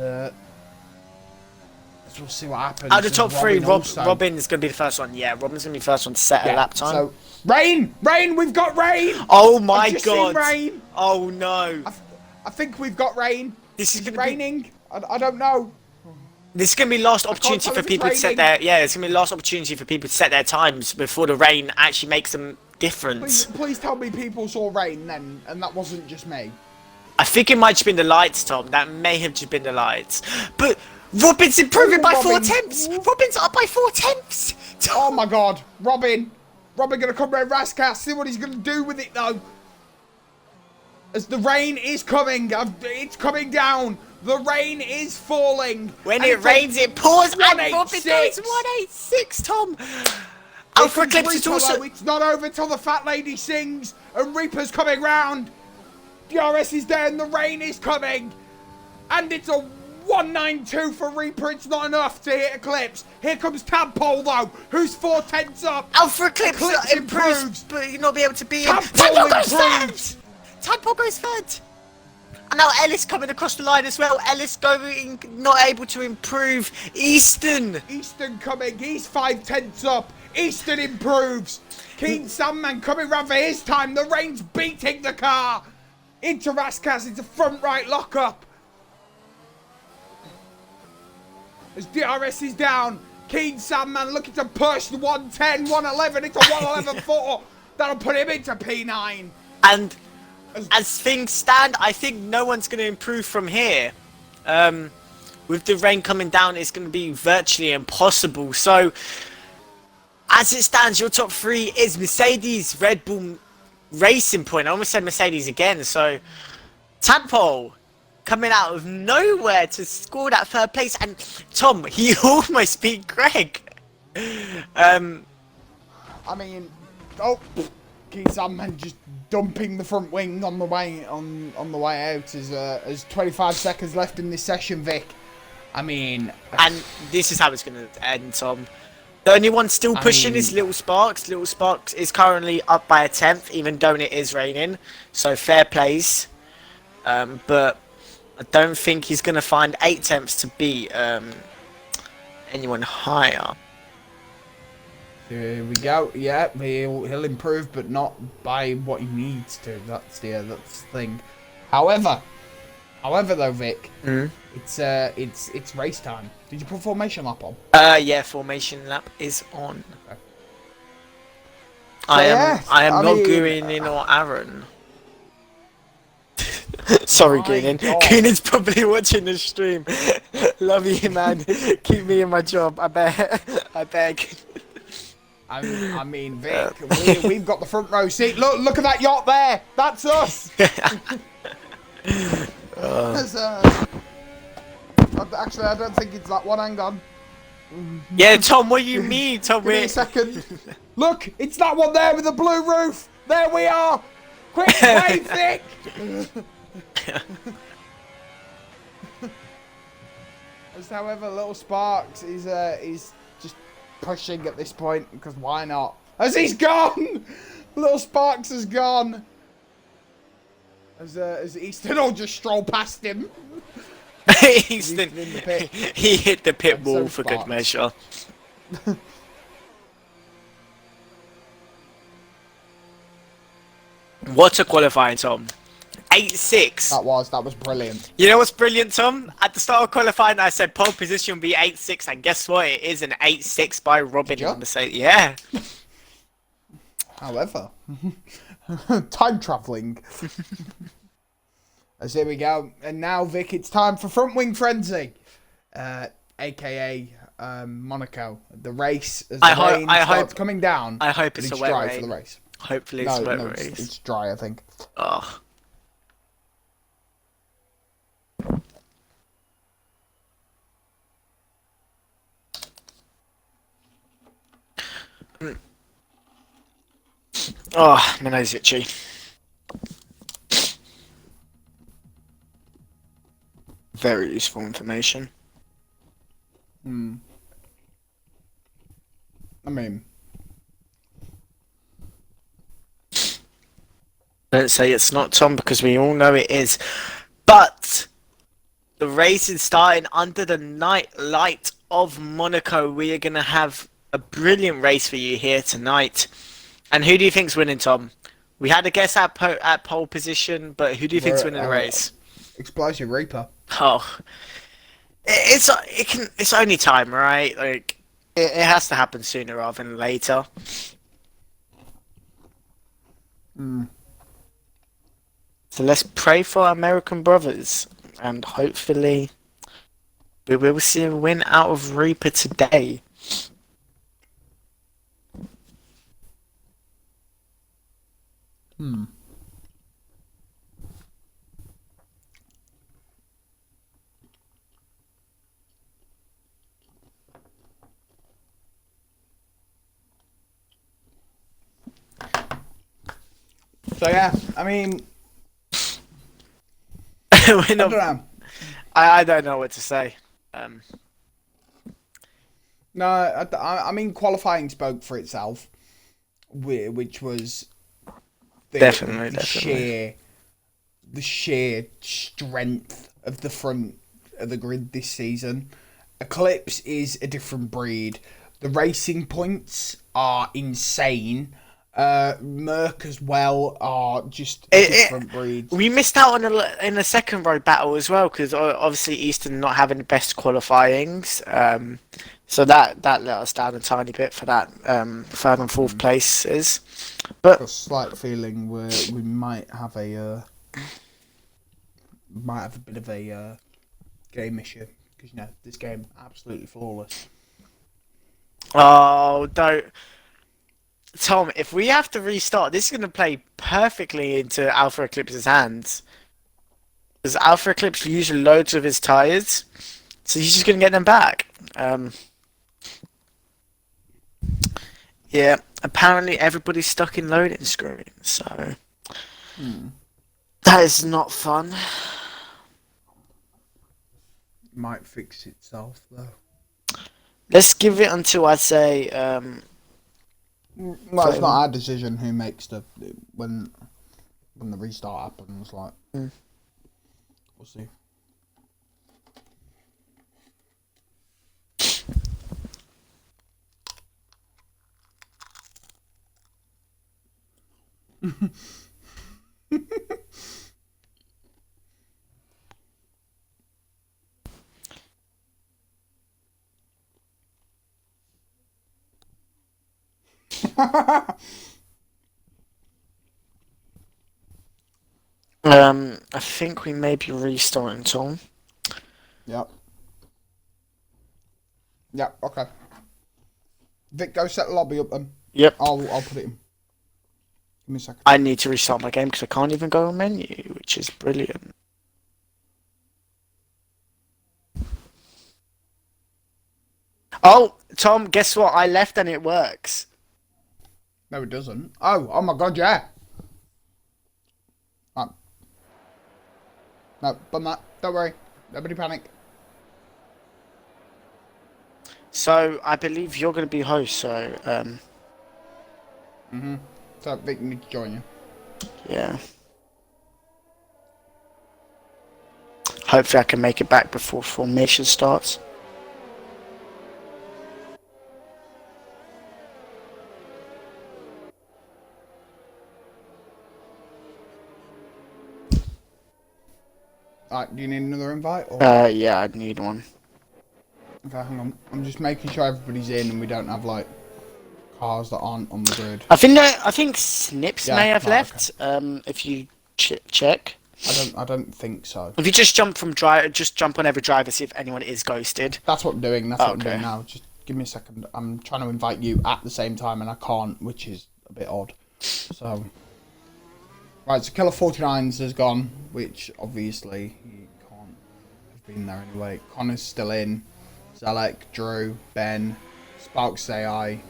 we'll see what happens. Out of the top three, Robin's going to be the first one. Yeah, Robin's going to be the first one to set a lap time. So, Rain! We've got rain! Oh my god! Rain. Oh no! I think we've got rain. This is going to raining. Be... I don't know. This is going to be last opportunity for people to set their... Yeah, it's going to be the last opportunity for people to set their times before the rain actually makes them difference. Please tell me people saw rain then, and that wasn't just me. I think it might have just been the lights, Tom. That may have just been the lights. But Robin's improving by 4 tenths! Robin's up by 4 tenths! Oh my god. Robin gonna come round Raskas, see what he's gonna do with it though. As the rain is coming, it's coming down. The rain is falling. When it rains, it pours, and Robin goes 186, Tom. Alpha Eclipse is also... It's not over till the fat lady sings, and Reaper's coming round. DRS is there, and the rain is coming. And it's a 192 for Reaper. It's not enough to hit Eclipse. Here comes Tadpole though, who's 4 tenths up. Alpha Eclipse improves, but you'll not be able to beat him. Tadpole goes third. Tadpole goes third. And now Ellis coming across the line as well. Ellis going, not able to improve. Easton coming. He's 5/10 up. Easton improves. Keen Sandman coming round for his time. The rain's beating the car. Into Raskas. It's a front right lockup. As DRS is down. Keen Sandman looking to push the 110, 111 into 111.4. That'll put him into P9. And as things stand, I think no one's going to improve from here. With the rain coming down, it's going to be virtually impossible. So, as it stands, your top three is Mercedes, Red Bull, Racing Point. I almost said Mercedes again. So, Tadpole coming out of nowhere to score that third place. And Tom, he almost beat Greg. I mean, Keen Sandman just dumping the front wing on the way out as 25 seconds left in this session, Vic. I mean, and this is how it's going to end, Tom. The only one still pushing is Little Sparks. Little Sparks is currently up by a 10th, even though it is raining. So fair plays. But I don't think he's going to find 8 tenths to beat anyone higher. Here we go. Yeah, he'll improve, but not by what he needs to. That's the thing. However, though, Vic, it's race time. Did you put formation lap on? Yeah, formation lap is on. Okay. I am not going in or Aaron. Sorry, Keenan. Keenan's probably watching the stream. Love you, man. Keep me in my job. I beg. I mean, Vic, we've got the front row seat. Look at that yacht there. That's us. Actually, I don't think it's that one. Hang on. Yeah, Tom, what do you mean, Tom? Give me a second. Look, it's that one there with the blue roof. There we are. Quick, wave, Vic. As however, Little Sparks is just pushing at this point because why not? As he's gone, Little Sparks has gone. As Easton will just stroll past him. Easton, he hit the pit wall for good measure. What a qualifying, Tom. 8-6. That was brilliant. You know what's brilliant, Tom? At the start of qualifying, I said pole position would be 8-6, and guess what? It is an 8-6 by Robin on the side. Yeah. However, time travelling. As here we go, and now Vic, it's time for front wing frenzy, aka Monaco. The race as the rain starts coming down. I hope it's a wet dry rain. for the race. Hopefully it's a wet race. It's dry, I think. Oh. Oh, my nose itchy. Very useful information. I mean, don't say it's not, Tom, because we all know it is. But the race is starting under the night light of Monaco. We are going to have a brilliant race for you here tonight. And who do you think's winning, Tom? We had a guess at pole position, but who do you think's winning the race? Explosive Reaper. Oh, it's only time, right? Like it has to happen sooner rather than later. So let's pray for our American brothers, and hopefully we will see a win out of Reaper today. So yeah, I mean, I don't know. I don't know what to say. No, I mean qualifying spoke for itself, which was the definitely sheer the sheer strength of the front of the grid this season. Eclipse is a different breed. The racing points are insane. Merc as well are just different breeds. We missed out on in the second row battle as well because obviously Eastern not having the best qualifyings. So that let us down a tiny bit for that third and fourth places. But a slight feeling we might have a bit of a game issue because this game absolutely flawless. Oh, don't. Tom, if we have to restart, this is going to play perfectly into Alpha Eclipse's hands. Because Alpha Eclipse usually loads of his tyres, so he's just going to get them back. Yeah, apparently everybody's stuck in loading screens, so that is not fun. Might fix itself, though. Let's give it until I say... well, it's not our decision who makes when the restart happens. Like, we'll see. I think we may be restarting, Tom. Yep. Yep. Okay. Vic, go set the lobby up then. Yep. I'll put it in. Give me a second. I need to restart my game because I can't even go on menu, which is brilliant. Oh, Tom, guess what? I left and it works. No, it doesn't. Oh my God, yeah. No, done that. Don't worry. Nobody panic. So, I believe you're going to be host, so, So, Vic need to join you. yeah. Hopefully I can make it back before formation starts. Alright, do you need another invite? Or? Yeah, I'd need one. Okay, hang on. I'm just making sure everybody's in and we don't have, like, cars that aren't on the grid. I think Snips may have left, okay. If you check. I don't think so. If you just jump on every driver, see if anyone is ghosted. That's what I'm doing. That's what I'm doing now. Just give me a second. I'm trying to invite you at the same time and I can't, which is a bit odd. So, right. So Killer 49s has gone, which obviously he can't have been there anyway. Connor's still in. Zelek, Drew, Ben, Sparks AI.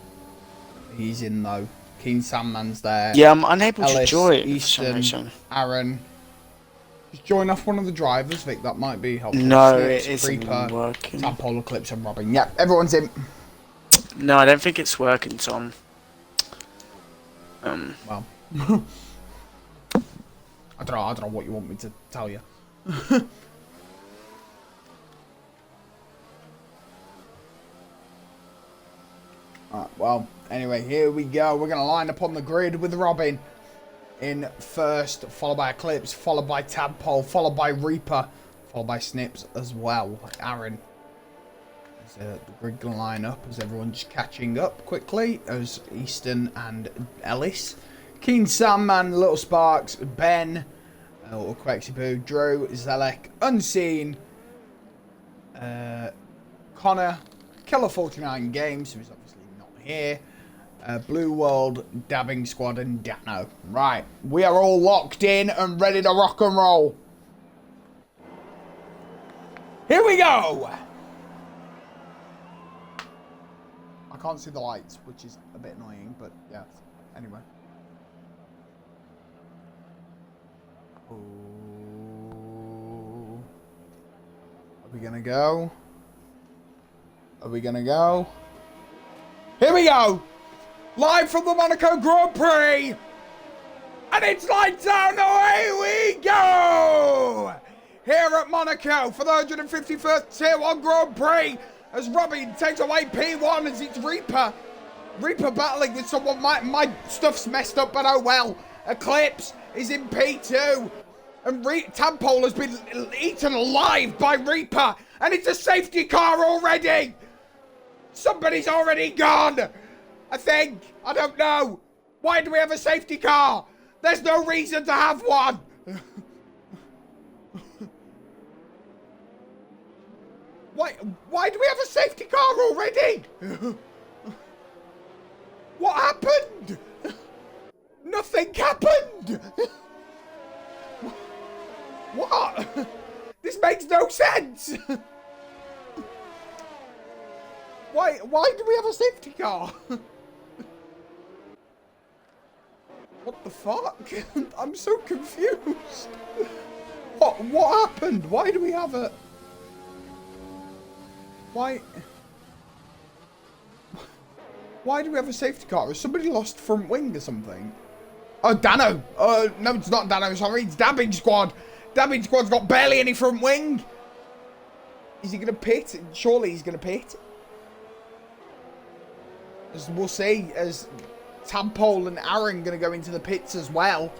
He's in though. Keen Sandman's there. Yeah, I'm unable Ellis, to join. Easton, Aaron. Just join off one of the drivers, Vic. That might be helpful. No, Snips, it isn't Reaper, working. Tadpole, Eclipse, and Robin. Yeah, everyone's in. No, I don't think it's working, Tom. Well, I don't know what you want me to tell you. Alright, well, anyway, here we go. We're going to line up on the grid with Robin in first, followed by Eclipse, followed by Tadpole, followed by Reaper, followed by Snips as well. Aaron. The grid going to line up as everyone's just catching up quickly as Easton and Ellis. Keen Sandman, Little Sparks, Ben, or Quexibu, Drew, Zelek, Unseen, Connor, Killer 49 Games, who's obviously not here, Blue World, Dabbing Squad, and Dano. Right, we are all locked in and ready to rock and roll. Here we go! I can't see the lights, which is a bit annoying, but yeah, anyway. Ooh. Are we gonna go? Are we gonna go? Here we go! Live from the Monaco Grand Prix! And it's lights out, away we go! Here at Monaco for the 151st Tier 1 Grand Prix as Robin takes away P1 as it's Reaper. Reaper battling with someone. My stuff's messed up, but oh well. Eclipse is in P2. And Tadpole has been eaten alive by Reaper. And it's a safety car already. Somebody's already gone. I think. I don't know. Why do we have a safety car? There's no reason to have one. Why do we have a safety car already? What happened? Nothing happened. What? This makes no sense. Why do we have a safety car? What the fuck? I'm so confused. What happened? Why do we have a... Why do we have a safety car? Has somebody lost front wing or something? Oh, Dano. No, it's not Dano. Sorry, it's Dabbing Squad. Dabbing Squad's got barely any front wing. Is he going to pit? Surely he's going to pit. As we'll see, as Tadpole and Aaron going to go into the pits as well.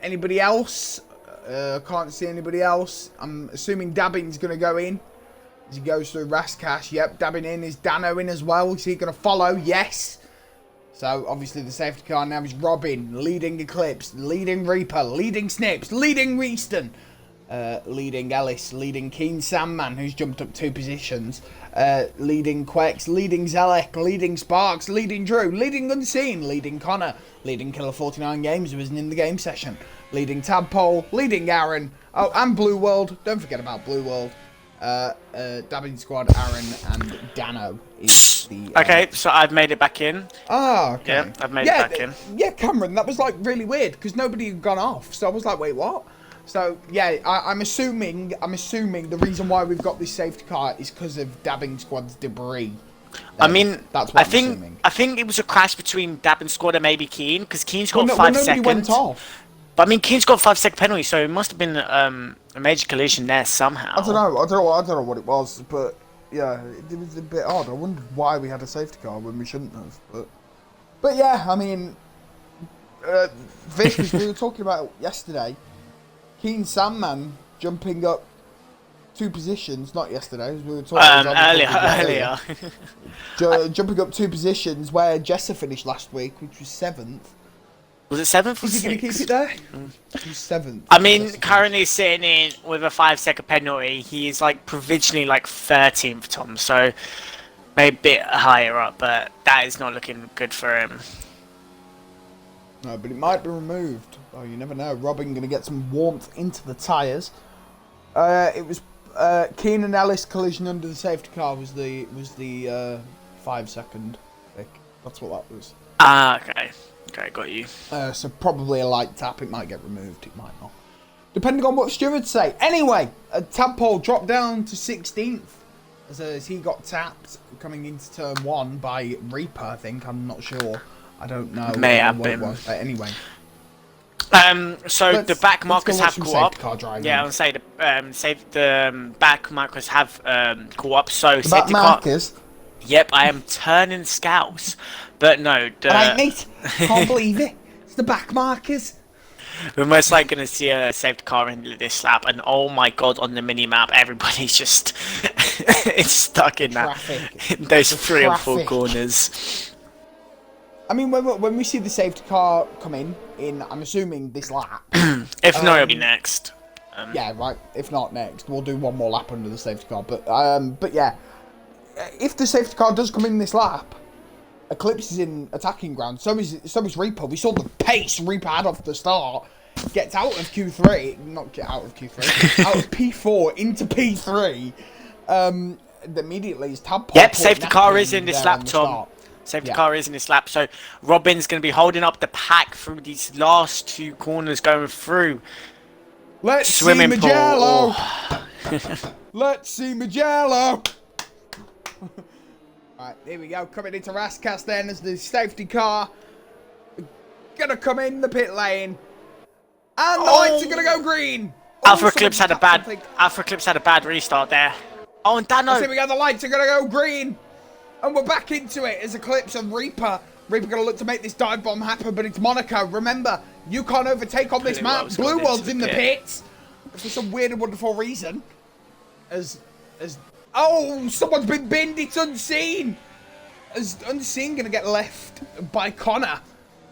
Anybody else? Can't see anybody else. I'm assuming Dabbing's going to go in. As he goes through Rascash. Yep, dabbing in. Is Dano in as well? Is he going to follow? Yes. So, obviously, the safety car now is Robin, leading Eclipse, leading Reaper, leading Snips, leading Reaston, leading Ellis, leading Keen Sandman, who's jumped up 2 positions, leading Quex, leading Zelek, leading Sparks, leading Drew, leading Unseen, leading Connor, leading Killer 49 Games, who isn't in the game session, leading Tadpole, leading Aaron, oh, and Blue World. Don't forget about Blue World. Dabbing Squad, Aaron, and Dano is the... Okay, so I've made it back in. Ah, okay. Yeah, I've made it back in. Yeah, Cameron, that was like really weird because nobody had gone off. So I was like, wait, what? So yeah, I'm assuming the reason why we've got this safety car is because of Dabbing Squad's debris. I mean, that's what I'm assuming. I think it was a crash between Dabbing Squad and maybe Keen because Keen's got 5 seconds. Nobody went off. But I mean, Keen's got 5-second penalty, so it must have been a major collision there somehow. I don't know what it was, but yeah, it was a bit odd. I wondered why we had a safety car when we shouldn't have. But yeah, I mean, Vic, as we were talking about yesterday, Keen Sandman jumping up 2 positions, not yesterday, as we were talking earlier. Jumping up 2 positions where Jessa finished last week, which was 7th. Was it 7th or 6th? Is he going to keep it there? He's 7th. I mean, currently sitting in with a 5-second penalty, he is like provisionally like 13th, Tom. So maybe a bit higher up, but that is not looking good for him. No, but it might be removed. Oh, you never know. Robin going to get some warmth into the tyres. It was Keen and Ellis collision under the safety car was the 5-second pick. That's what that was. Ah, okay. Okay, got you. So probably a light tap. It might get removed. It might not. Depending on what stewards say. Anyway, Tadpole dropped down to 16th. As he got tapped coming into turn 1 by Reaper, I think. I'm not sure. I don't know. May have been. Anyway. So the back markers have caught up. Yeah, I would say the back markers have caught up. So the back markers? Yep, I am turning scouts. But no, Alright, mate. Can't believe it. It's the back markers. We're most likely going to see a safety car in this lap, and oh my god, on the mini map, everybody's just it's stuck in those 3 or 4 corners. I mean, when we see the safety car come in, I'm assuming this lap. If not, it'll be next. Yeah, right. If not next, we'll do 1 more lap under the safety car. But yeah, if the safety car does come in this lap, Eclipse is in attacking ground. So is Reaper. We saw the pace Reaper had off the start. Gets out of Q3, not get out of Q3, out of P4 into P3. Immediately is Tadpole. Yep, safety car is in this lap, Tom. Safety car is in this lap, so Robin's going to be holding up the pack through these last 2 corners going through. Let's swimming see Magello. Let's see Magello. Right, here we go. Coming into Rascas then as the safety car gonna come in the pit lane. And the lights are gonna go green. Alpha Eclipse had a bad restart there. Oh, and Dano. Here we go, the lights are gonna go green. And we're back into it as Eclipse and Reaper. Reaper gonna look to make this dive bomb happen, but it's Monaco. Remember, you can't overtake on this map. Blue World's in the pits. For some weird and wonderful reason. Oh, someone's been binned. It's Unseen. As Unseen gonna get left by Connor,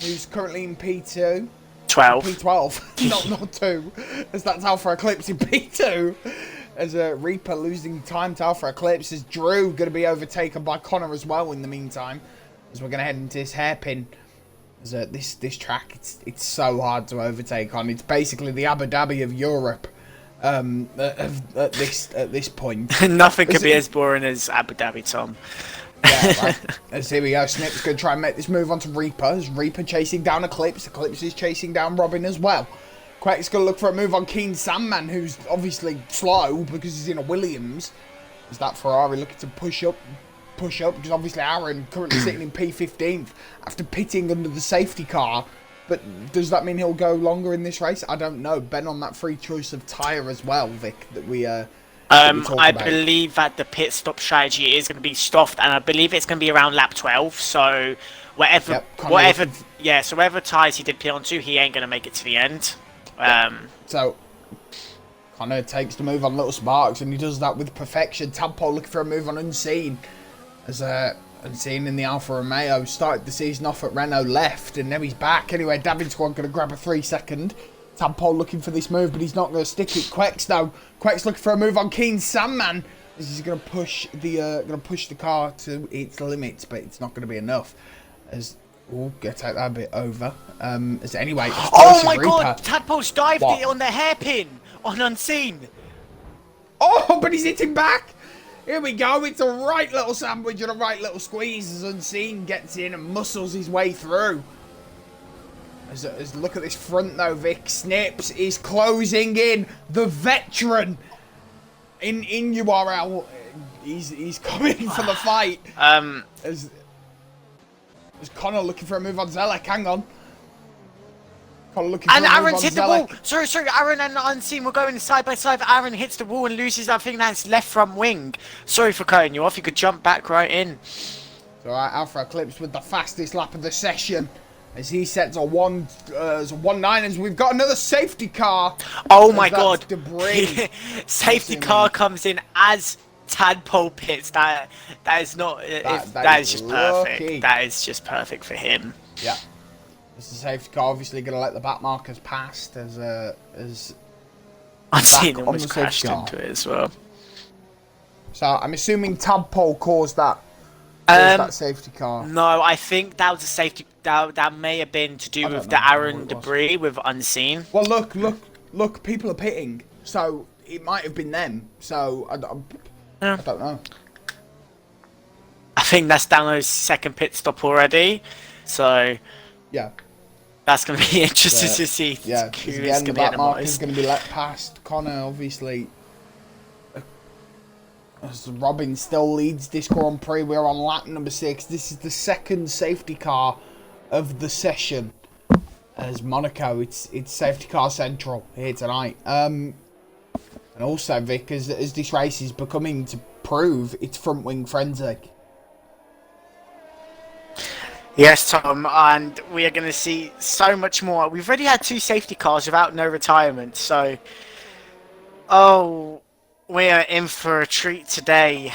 who's currently in P2. 12. P12. not 2. As that's Alpha Eclipse in P2. As Reaper losing time to Alpha Eclipse. As Drew gonna be overtaken by Connor as well in the meantime. As we're gonna head into this hairpin. As this track, it's so hard to overtake on. It's basically the Abu Dhabi of Europe. At this point. Nothing could be as boring as Abu Dhabi, Tom. Yeah, right. As here we go. Snip's going to try and make this move onto Reaper. As Reaper chasing down Eclipse. Eclipse is chasing down Robin as well. Quake's going to look for a move on Keen Sandman, who's obviously slow because he's in a Williams. Is that Ferrari looking to push up? Because obviously Aaron currently sitting in P15th after pitting under the safety car. But does that mean he'll go longer in this race? I don't know. Ben on that free choice of tyre as well, Vic, that we I believe that the pit stop strategy is going to be soft, and I believe it's going to be around lap 12. So whatever tyres he did pit onto, he ain't going to make it to the end. So Connor takes the move on Little Sparks, and he does that with perfection. Tadpole looking for a move on Unseen. As Unseen in the Alfa Romeo started the season off at Renault, left, and now he's back. Anyway, Davin Squad going to grab a 3-second. Tadpole looking for this move, but he's not going to stick it. Quex though. Quex looking for a move on Keen Sandman. This is going to push the car to its limits, but it's not going to be enough. As get take that a bit over. As anyway. Oh my God! Tadpole's dived it on the hairpin on Unseen. Oh, but he's hitting back. Here we go. It's a right little sandwich and a right little squeeze as Unseen gets in and muscles his way through. As look at this front though, Vic. Snips is closing in. The veteran in URL. He's coming for the fight. As Connor looking for a move on Zelek. Hang on. Connor looking for a move Aaron's on hit the wall. Sorry. Aaron and Unseen were going side by side. Aaron hits the wall and loses, I think that's left front wing. Sorry for cutting you off. You could jump back right in. Alright, Alpha Eclipse with the fastest lap of the session. As he sets a 1-9, as we've got another safety car. Oh my God. Debris. Safety car comes in as Tadpole pits. That is not. That is just perfect. That is just perfect for him. Yeah. As the safety car obviously going to let the back markers past as I've seen almost crashed into it as well. So I'm assuming Tadpole caused that. That safety car. No, I think that was a safety. That may have been to do with the Aaron debris with Unseen. Well, look, people are pitting, so it might have been them. So I don't know. I think that's Dano's second pit stop already. So yeah, that's going to be interesting to see. Yeah, again, the back marker is going to be let past Connor, obviously. As Robin still leads this Grand Prix, we're on lap number 6. This is the second safety car of the session. As Monaco, it's safety car central here tonight. And also, Vic, as this race is becoming to prove its front wing frenzy. Yes, Tom, and we are going to see so much more. We've already had 2 safety cars without no retirement, so we are in for a treat today.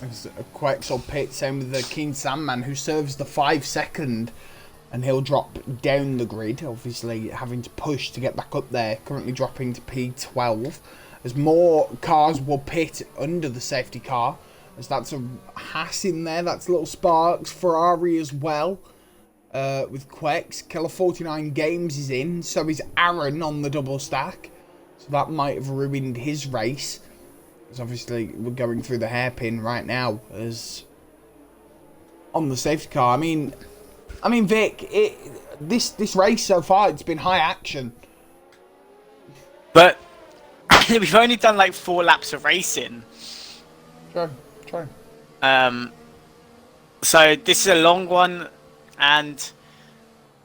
It's a Quexel pit, same with the Keen Sandman, who serves the 5-second, and he'll drop down the grid, obviously having to push to get back up there, currently dropping to P12. As more cars will pit under the safety car, as that's a Haas in there, that's Little Sparks, Ferrari as well, with Quex. Killer 49 Games is in, so is Aaron on the double stack. So that might have ruined his race. As obviously we're going through the hairpin right now as on the safety car. I mean Vic, this race so far, it's been high action. But we've only done like 4 laps of racing. True. So this is a long one, and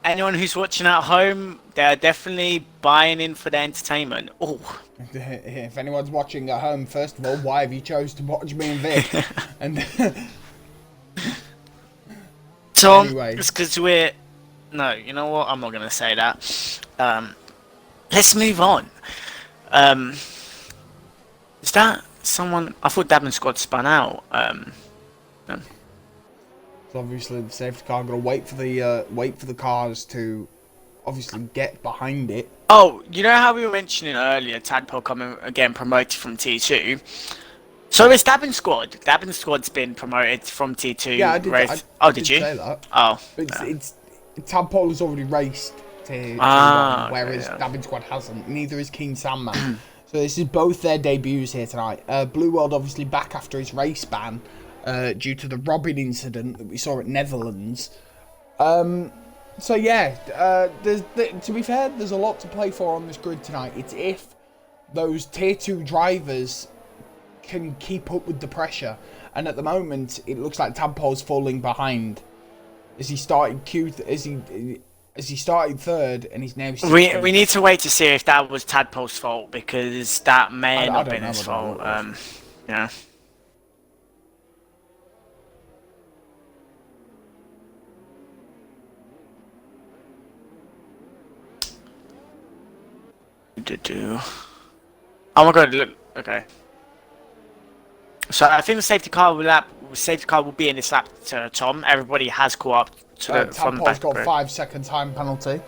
anyone who's watching at home, they're definitely buying in for the entertainment. Oh. If anyone's watching at home, first of all, why have you chose to watch me and Vic? And Tom, anyway. it's because we're... No, you know what? I'm not going to say that. Let's move on. Is that someone... I thought Dabin Squad spun out. So obviously the safety car gonna wait for the cars to obviously get behind it. Oh, you know how we were mentioning earlier, Tadpole coming again promoted from T2. So it's Dabin Squad. Dabin Squad's been promoted from T2. Yeah, I did. Did you? Say that. Oh, it's Tadpole has already raced to Ah, T1, whereas yeah. Dabin Squad hasn't. Neither is Keen Sandman. So this is both their debuts here tonight. Blue World obviously back after his race ban due to the Robin incident that we saw at Netherlands. So yeah, to be fair, there's a lot to play for on this grid tonight. It's if those tier 2 drivers can keep up with the pressure, and at the moment it looks like Tadpole's falling behind. As he started as he started third, and he's now. We need to wait to see if that was Tadpole's fault, because that may not have been his fault. Yeah. Oh my god! Look. Okay. So I think the safety car will be in this lap. Tom, everybody has caught up to the from the back. Tadpole's got a 5-second time penalty.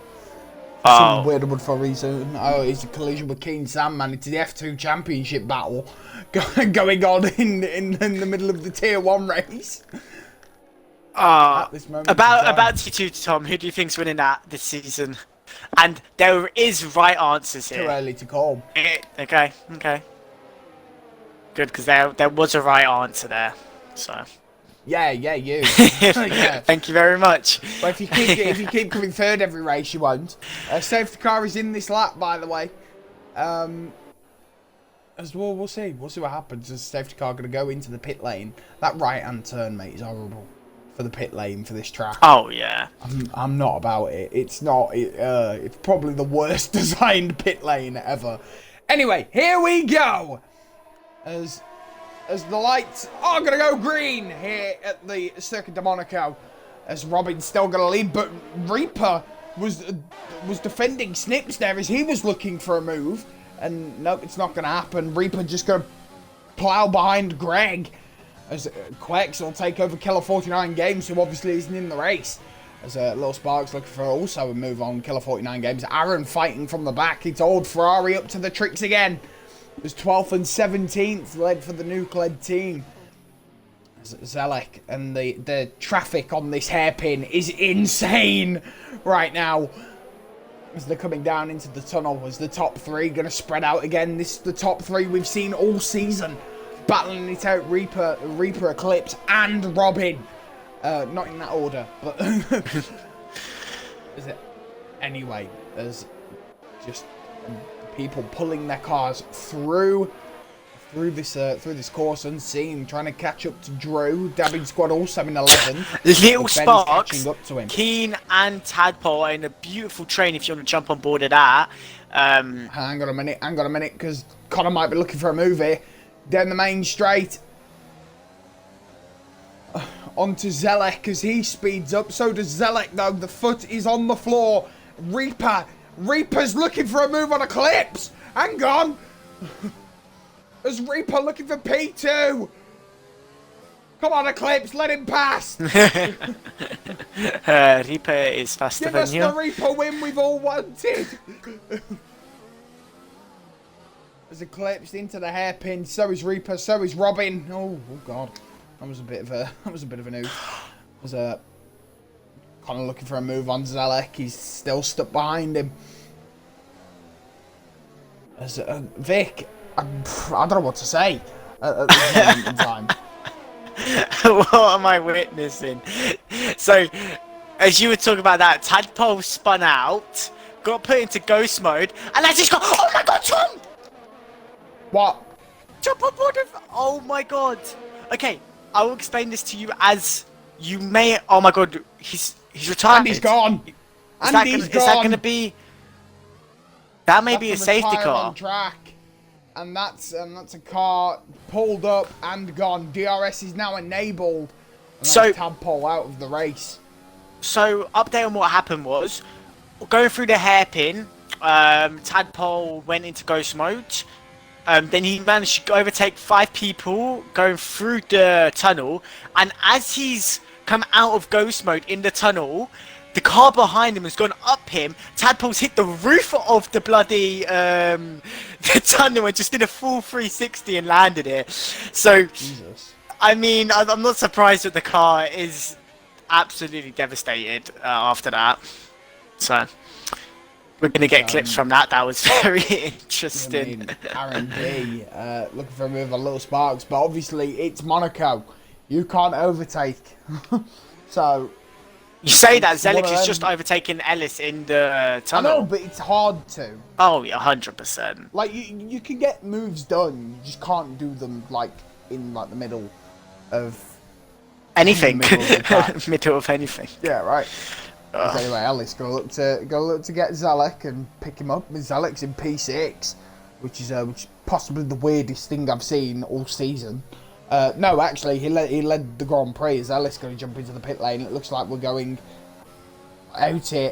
Oh. Some weird for a reason. Oh, it's a collision with Keen Sandman. It's the F2 Championship battle going on in the middle of the Tier 1 race. At this moment About T2, Tom, who do you think's winning that this season? And there is right answers here. Too early to call. Okay. Good, because there was a right answer there. So. Yeah, you. Yeah. Thank you very much. But if you keep coming third every race, you won't. Safety car is in this lap, by the way. As well, we'll see what happens. Is the safety car going to go into the pit lane? That right-hand turn, mate, is horrible for the pit lane for this track. Oh yeah. I'm not about it. It's not. It's probably the worst designed pit lane ever. Anyway, here we go. As the lights are going to go green here at the Circuit de Monaco, as Robin's still going to lead, but Reaper was defending Snips there as he was looking for a move, and nope, it's not going to happen. Reaper just going to plow behind Greg, as Quex will take over Killer 49 Games, who obviously isn't in the race. As Little Sparks looking for also a move on Killer 49 Games. Aaron fighting from the back. It's old Ferrari up to the tricks again. It was 12th and 17th, led for the nuke-led team. Zelek, and the traffic on this hairpin is insane right now. As they're coming down into the tunnel, as the top three going to spread out again. This is the top three we've seen all season. Battling it out, Reaper, Eclipse, and Robin. Not in that order, but... is it? Anyway, there's just... people pulling their cars through this course unseen, trying to catch up to Drew. Dabbing Squad also in 11th. Little Sparks, up to him. Keen and Tadpole are in a beautiful train if you want to jump on board of that. Hang on a minute, because Connor might be looking for a move here. Down the main straight. Onto Zelek as he speeds up. So does Zelek though. The foot is on the floor. Reaper's looking for a move on Eclipse. Hang on. There's Reaper looking for P2. Come on, Eclipse, let him pass. Reaper is faster Give than us you. the Reaper win we've all wanted. As Eclipse into the hairpin, so is Reaper, so is Robin. Oh God, that was a bit of an oof. Was kind of looking for a move on Zelek. He's still stuck behind him. As Vic, I don't know what to say at this moment in time. What am I witnessing? So, as you were talking about that, Tadpole spun out, got put into ghost mode, and I just got. Oh my God, Tom! What? Jump on board of. Oh my God. Okay, I will explain this to you as you may. Oh my God, he's retired. And he's gone. And he's gone. Is that gonna be? That may be a safety retire car. on track. And that's a car pulled up and gone. DRS is now enabled. And So Tadpole out of the race. So update on what happened was going through the hairpin. Tadpole went into ghost mode. Then he managed to overtake 5 people going through the tunnel. And as he's come out of ghost mode in the tunnel, the car behind him has gone up him. Tadpole's hit the roof of the bloody the tunnel and just did a full 360 and landed it. So, Jesus. I mean, I'm not surprised that the car is absolutely devastated after that. So, we're going to get clips from that. That was very interesting. R&D, looking for a move on Little Sparks, but obviously it's Monaco. You can't overtake. So... You say that Zelik is just overtaking Ellis in the tunnel. I know, but it's hard to. Oh, yeah, 100%. Like, you can get moves done, you just can't do them, like, in, like, the middle of... Anything. Middle of anything. Yeah, right. Anyway, Ellis gonna look to get Zelek and pick him up. Zelek's in P6, which is possibly the weirdest thing I've seen all season. No, actually, he led the Grand Prix. As Ellis going to jump into the pit lane. It looks like we're going out here.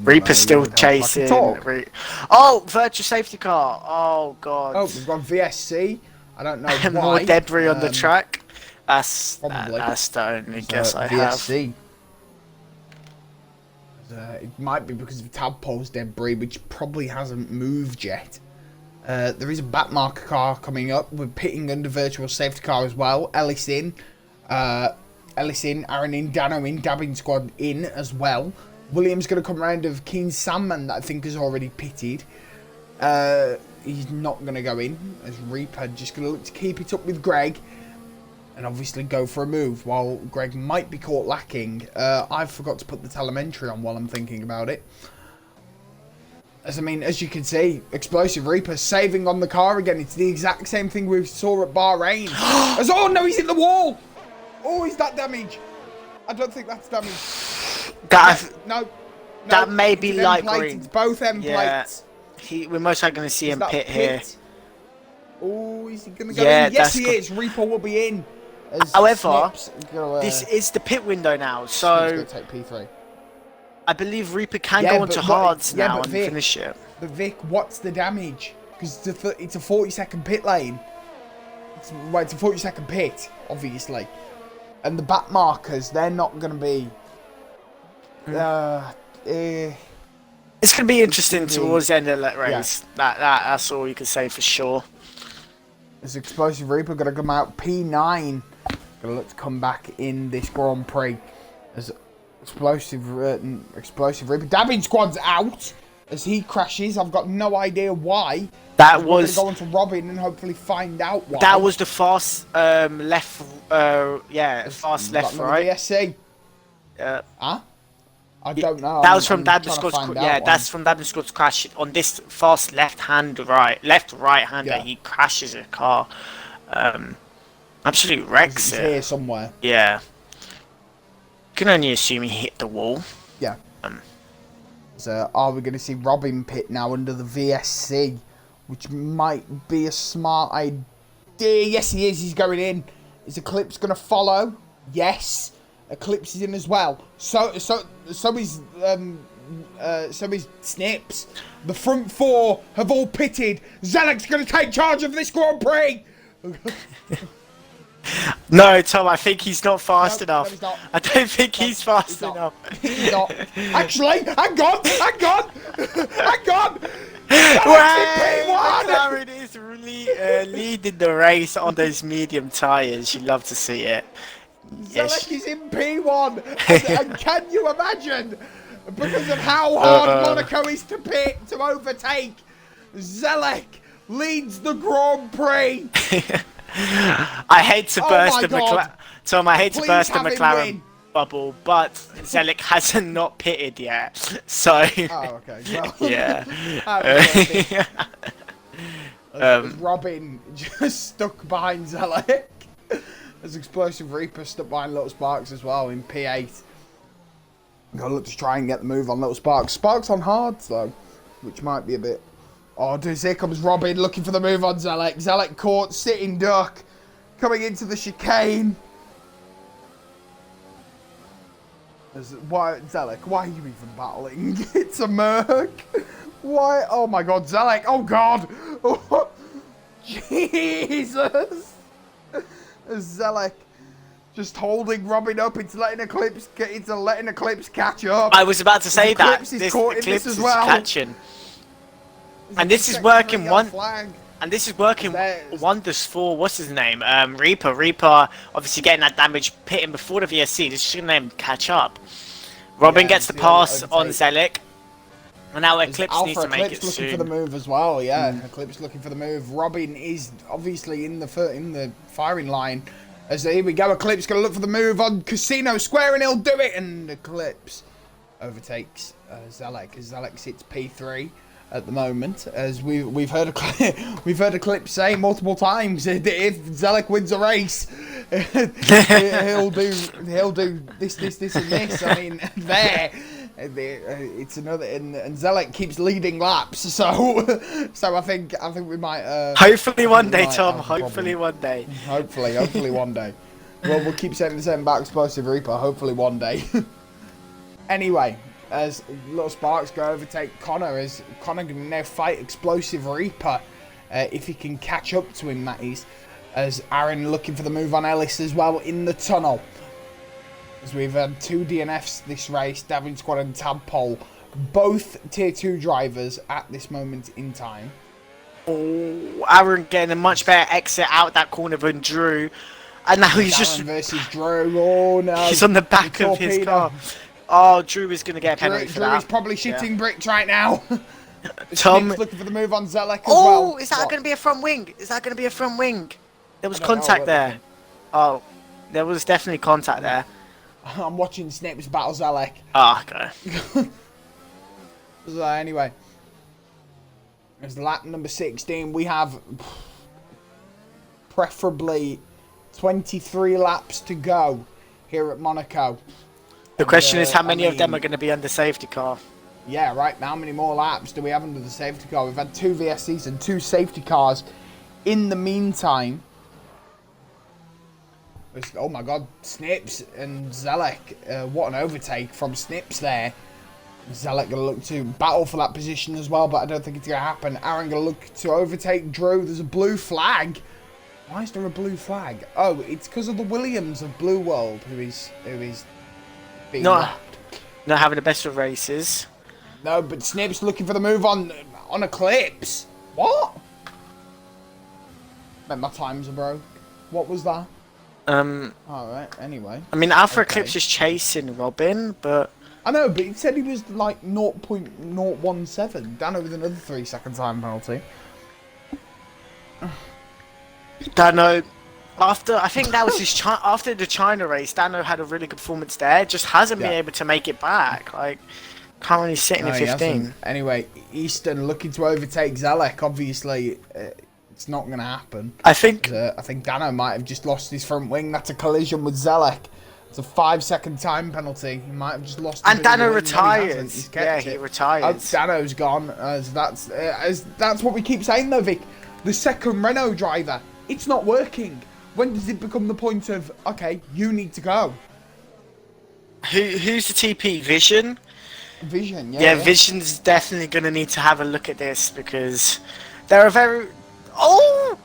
Reaper's still chasing. Oh, virtual safety car. Oh god. Oh, we've got VSC. I don't know why. More debris on the track. That's the only guess I VSC. have. It might be because of Tadpole's debris, which probably hasn't moved yet. There is a backmarker car coming up. We're pitting under virtual safety car as well. Ellis in, Aaron in, Dano in, Dabbing squad in as well. Williams going to come round of Keen Sandman that I think is already pitted. He's not going to go in as Reaper just going to look to keep it up with Greg and obviously go for a move while Greg might be caught lacking. I forgot to put the telemetry on while I'm thinking about it. As you can see, Explosive Reaper saving on the car again. It's the exact same thing we saw at Bahrain. Oh no, he's in the wall! Oh, is that damage? I don't think that's damage. No. That may be light green. It's both end plates. We're most likely going to see him pit here. Oh, is he going to go in? Yes, he is. Reaper will be in. However, this is the pit window now, so... He's going to take P3. I believe Reaper can go into hards now and finish it. But Vic, what's the damage? Because it's a 40-second pit lane. It's a 40-second pit, obviously. And the back markers, they're not going to be... It's going to be interesting towards the end of the race. Yeah. That's all you can say for sure. This Explosive Reaper going to come out P9. Going to look to come back in this Grand Prix. As Explosive Reaper. Dabbing squad's out as he crashes. I've got no idea why. That was... We're going to go on to Robin and hopefully find out why. That was the fast left... fast left, right? VSC. Huh? I don't know. That was from Dabbing squad's... Yeah, that's from Dabbing squad's crash. On this fast left-right-hander, he crashes a car. Absolutely wrecks it. Here somewhere. Yeah. Can only assume he hit the wall. Yeah. So are we going to see Robin pit now under the VSC, which might be a smart idea? Yes, he is. He's going in. Is Eclipse going to follow? Yes. Eclipse is in as well. So is Snips. The front four have all pitted. Zelek's going to take charge of this Grand Prix. No, Tom, I think he's not fast enough. No, he's not. I don't think he's fast enough. He's not. Actually, hang on. McLaren is really leading the race on those medium tyres. You love to see it. Zelek is in P1. And can you imagine? Because of how hard Monaco is to pit, to overtake, Zelek leads the Grand Prix. I hate to burst the McLaren. Tom, I hate to burst the McLaren bubble, but Zelek hasn't not pitted yet. So. Oh, okay. Well, yeah. Robin just stuck behind Zelek. There's Explosive Reaper stuck behind Little Sparks as well in P8. Gonna look to try and get the move on little Sparks. Sparks on hards though, which might be a bit. Oh, here comes Robin looking for the move on Zelek. Zelek caught, sitting duck, coming into the chicane. Why, Zelek? Why are you even battling? It's a Merc. Why? Oh my God, Zelek! Oh God! Oh, Jesus! Zelek just holding Robin up. It's letting Eclipse catch up. I was about to say that. Eclipse is caught in this as well. Catching. And this is working wonders for what's his name? Reaper. Reaper obviously getting that damage pitting before the VSC. This is gonna let him catch up. Robin gets the pass on Zelek. And now Eclipse needs to make it soon. Eclipse looking for the move as well, yeah. Eclipse looking for the move. Robin is obviously in the firing line. As here we go, Eclipse gonna look for the move on Casino Square and he'll do it. And Eclipse overtakes Zelek as Zelek sits P3 at the moment. As we've heard Eclipse say multiple times, if Zelek wins a race, he'll do this and this. I mean, it's another, and Zelek keeps leading laps, so I think we might. Hopefully one day, Tom. Hopefully one day. Hopefully one day. Well, we'll keep saying the same about Explosive Reaper. Hopefully one day. Anyway, as little Sparks go overtake Connor, as Connor can now fight Explosive Reaper if he can catch up to him. That is, as Aaron looking for the move on Ellis as well in the tunnel. As we've had 2 DNFs this race, Davin Squad and Tadpole, both tier 2 drivers at this moment in time. Oh, Aaron getting a much better exit out that corner than Drew, and now he's just versus Drew. Oh no! He's on the back of his car. Oh, Drew is going to get a penalty for that. Drew is probably shitting bricks right now. Tom looking for the move on Zelek as well. Oh, is that going to be a front wing? Is that going to be a front wing? There was contact there. Oh, there was definitely contact there. I'm watching Snips battle Zelek. Ah, okay. So anyway, as lap number 16, we have preferably 23 laps to go here at Monaco. The question is how many of them are going to be under safety car? Yeah, right. How many more laps do we have under the safety car? We've had 2 VSCs and 2 safety cars in the meantime. Oh my God, Snips and Zelek. What an overtake from Snips there. Zelek going to look to battle for that position as well, but I don't think it's going to happen. Aaron going to look to overtake Drew. There's a blue flag. Why is there a blue flag? Oh, it's because of the Williams of Blue World who is being lapped. Not having the best of races. No, but Snips looking for the move on Eclipse. What? My times are broke. What was that? Alright, anyway. I mean, Alpha Eclipse is chasing Robin, but... I know, but he said he was like 0.017. Dano with another 3-second time penalty. Dano, I think that was his after the China race, Dano had a really good performance there. Just hasn't been able to make it back. Like, currently sitting in 15. Anyway, Easton looking to overtake Zelek. Obviously, it's not going to happen. I think Dano might have just lost his front wing. That's a collision with Zelek. It's a 5-second time penalty. He might have just lost. And Dano retires. Yeah, he retires. Dano's gone. That's what we keep saying though, Vic. The second Renault driver, it's not working. When does it become the point of, okay, you need to go? Who's the TP? Vision? Vision, yeah. Yeah, Vision's definitely going to need to have a look at this because they're a very... Oh,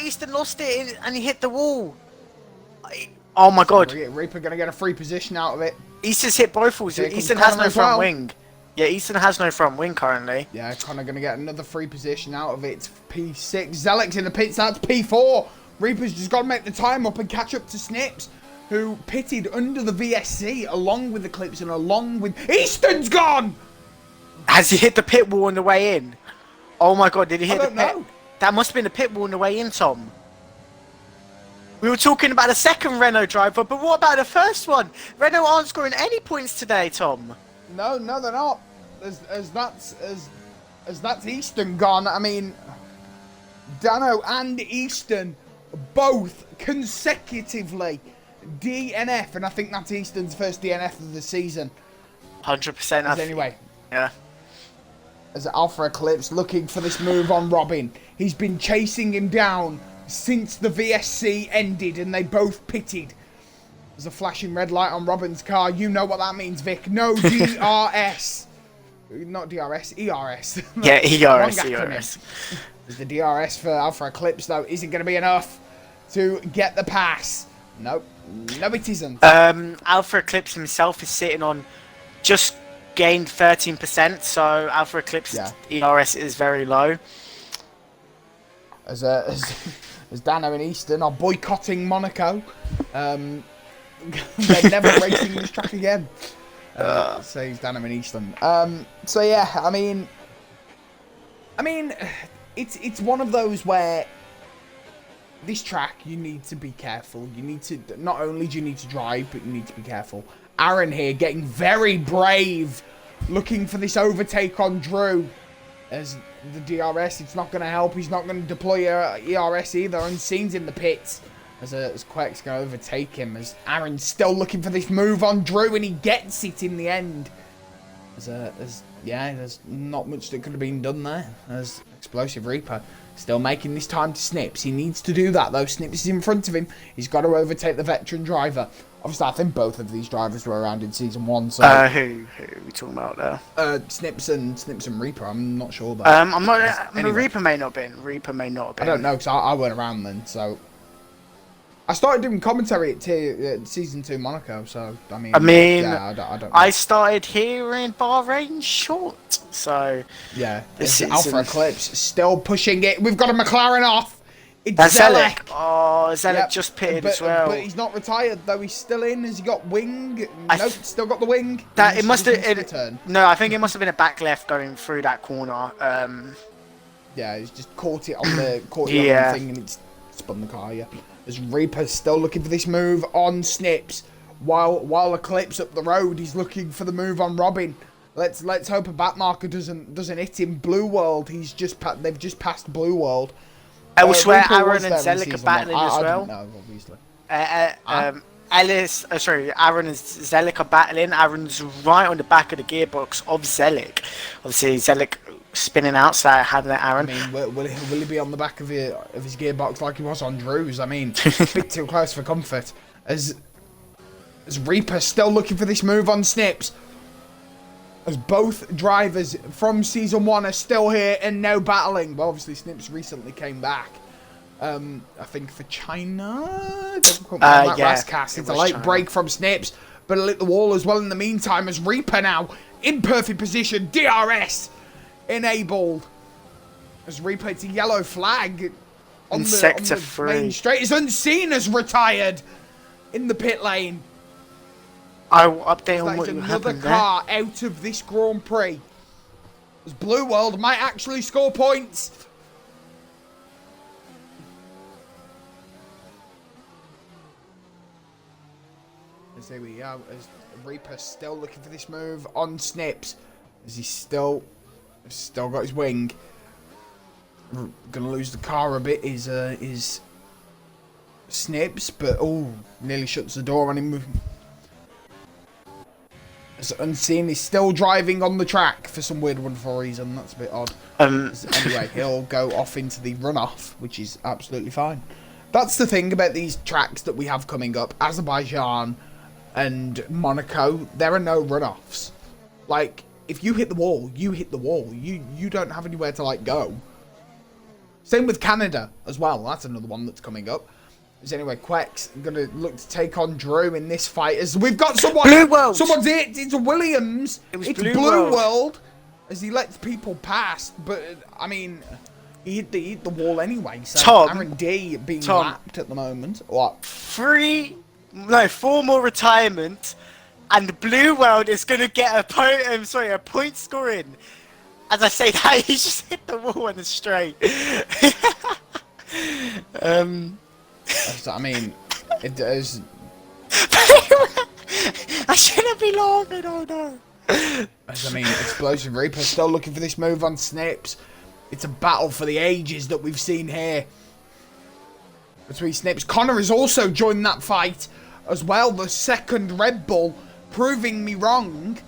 Easton lost it and he hit the wall. Oh my God. Reaper going to get a free position out of it. Easton's hit both walls. Easton has no front wing. Yeah, Easton has no front wing currently. Yeah, Connor going to get another free position out of it. It's P6. Zelek's in the pits. That's P4. Reaper's just got to make the time up and catch up to Snips, who pitted under the VSC along with Eclipse and along with... Easton's gone! Has he hit the pit wall on the way in? Oh my God, did he hit the pit? Know. That must have been the pit wall on the way in, Tom. We were talking about the second Renault driver, but what about the first one? Renault aren't scoring any points today, Tom. No, they're not. As that's Easton gone. I mean, Dano and Easton both consecutively DNF, and I think that's Easton's first DNF of the season. 100%. Anyway. Yeah. As Alpha Eclipse looking for this move on Robin. He's been chasing him down since the VSC ended and they both pitted. There's a flashing red light on Robin's car. You know what that means, Vic. No DRS. Not DRS, ERS. Yeah, ERS. The DRS for Alpha Eclipse, though, isn't going to be enough to get the pass. Nope. No, it isn't. Alpha Eclipse himself is sitting on just gained 13%, so Alpha Eclipse ERS is very low. As Dano and Easton are boycotting Monaco. They're never racing this track again. Says Dano and Easton. So yeah, I mean, it's one of those where this track you need to be careful. You need to not only do you need to drive, but you need to be careful. Aaron here getting very brave, looking for this overtake on Drew. As the DRS, it's not going to help. He's not going to deploy ERS either. Unseen's in the pits as Quack's going to overtake him. As Aaron's still looking for this move on Drew, and he gets it in the end. There's not much that could have been done there. As Explosive Reaper still making this time to Snips. He needs to do that though. Snips is in front of him. He's got to overtake the veteran driver. Obviously, I think both of these drivers were around in season 1. So who are we talking about there? Snips and Reaper. I'm not sure. Though. I'm not. Anyway. Reaper may not have been. I don't know because I weren't around then. So I started doing commentary at season 2 Monaco. So I mean, yeah, I don't know. I started here in Bahrain short. So yeah, this is Alpha Eclipse still pushing it. We've got a McLaren off. It's Zelek. Oh, Zelek just pitted as well. But he's not retired though. He's still in. Has he got wing? Nope, still got the wing. That it must have. No, I think it must have been a back left going through that corner. Yeah, he's just caught it on the thing and it's spun the car. Yeah, as Reaper's still looking for this move on Snips, while Eclipse up the road, he's looking for the move on Robin. Let's hope a back marker doesn't hit him. Blue World. They've just passed Blue World. Elsewhere, Aaron and Zelek are battling as well. I don't know, obviously. Aaron and Zelek are battling. Aaron's right on the back of the gearbox of Zelek. Obviously, Zelek spinning outside, handling Aaron. I mean, will he be on the back of his gearbox like he was on Drew's? I mean, a bit too close for comfort. As Reaper still looking for this move on Snips. As both drivers from season 1 are still here and now battling. Well, obviously, Snips recently came back. I think for China. Rascas. It's a late break from Snips, but it lit the wall as well in the meantime. As Reaper now in perfect position, DRS enabled. As Reaper, it's a yellow flag on the sector 3 main straight. As Unseen has retired in the pit lane. I will update on what happened there. Another car out of this Grand Prix. As Blue World might actually score points. As there we go. As Reaper still looking for this move on Snips. As he's still got his wing. Gonna lose the car a bit is Snips, but nearly shuts the door on him. As Unseen is still driving on the track for some weird, wonderful reason. That's a bit odd. Anyway, he'll go off into the runoff, which is absolutely fine. That's the thing about these tracks that we have coming up. Azerbaijan and Monaco, there are no runoffs. Like, if you hit the wall, you hit the wall. You don't have anywhere to, go. Same with Canada as well. That's another one that's coming up. Anyway, Queck's going to look to take on Drew in this fight. As we've got someone. Blue World. Someone's hit. It's Williams. It's Blue World. As he lets people pass. But, I mean, he hit the wall anyway. So Aaron D being lapped at the moment. What? 4 more retirement. And Blue World is going to get a point scoring. As I say that, he just hit the wall on the straight. I mean, it does. I shouldn't be laughing, oh no. Explosive Reaper still looking for this move on Snips. It's a battle for the ages that we've seen here between Snips. Connor has also joined that fight as well. The second Red Bull proving me wrong.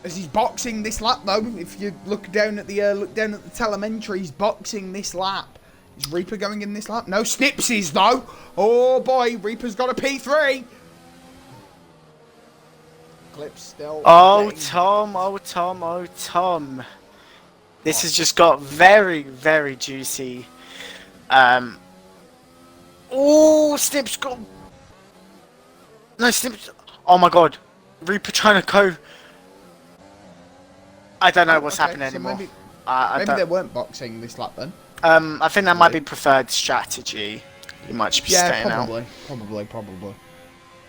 As he's boxing this lap, though, if you look down at the telemetry, he's boxing this lap. Is Reaper going in this lap? No, Snipsies, though. Oh, boy, Reaper's got a P3. Clip's still... Oh, Tom, oh, Tom, oh, Tom. This has just got very, very juicy. Oh, Snips got... No, Snips... Oh, my God. Reaper trying to go... I don't know what's happening so anymore. Maybe I they weren't boxing this lap then. I think that might be preferred strategy. You might just be staying out. Probably.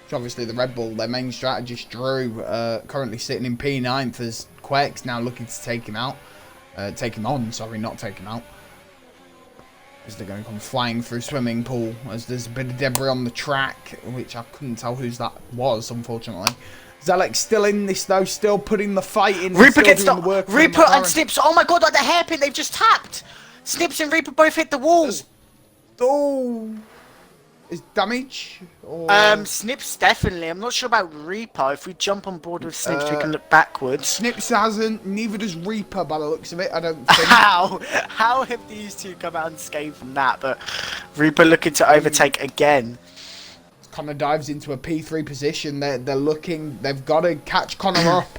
So obviously the Red Bull, their main strategist Drew, currently sitting in P9th as Quake's now looking to take him out. Take him on, sorry, not take him out. As they're going to come flying through swimming pool, as there's a bit of debris on the track, which I couldn't tell whose that was, unfortunately. Zelek's still in this though, still putting the fight in. Reaper gets the work. Reaper and Snips. Oh my God! Like the hairpin, they've just tapped. Snips and Reaper both hit the wall. Oh, is damage? Or... Snips definitely. I'm not sure about Reaper. If we jump on board with Snips, we can look backwards. Snips hasn't. Neither does Reaper, by the looks of it. I don't think. How have these two come out unscathed from that? But Reaper looking to overtake again. Connor dives into a P3 position. They're looking. They've got to catch Connor up.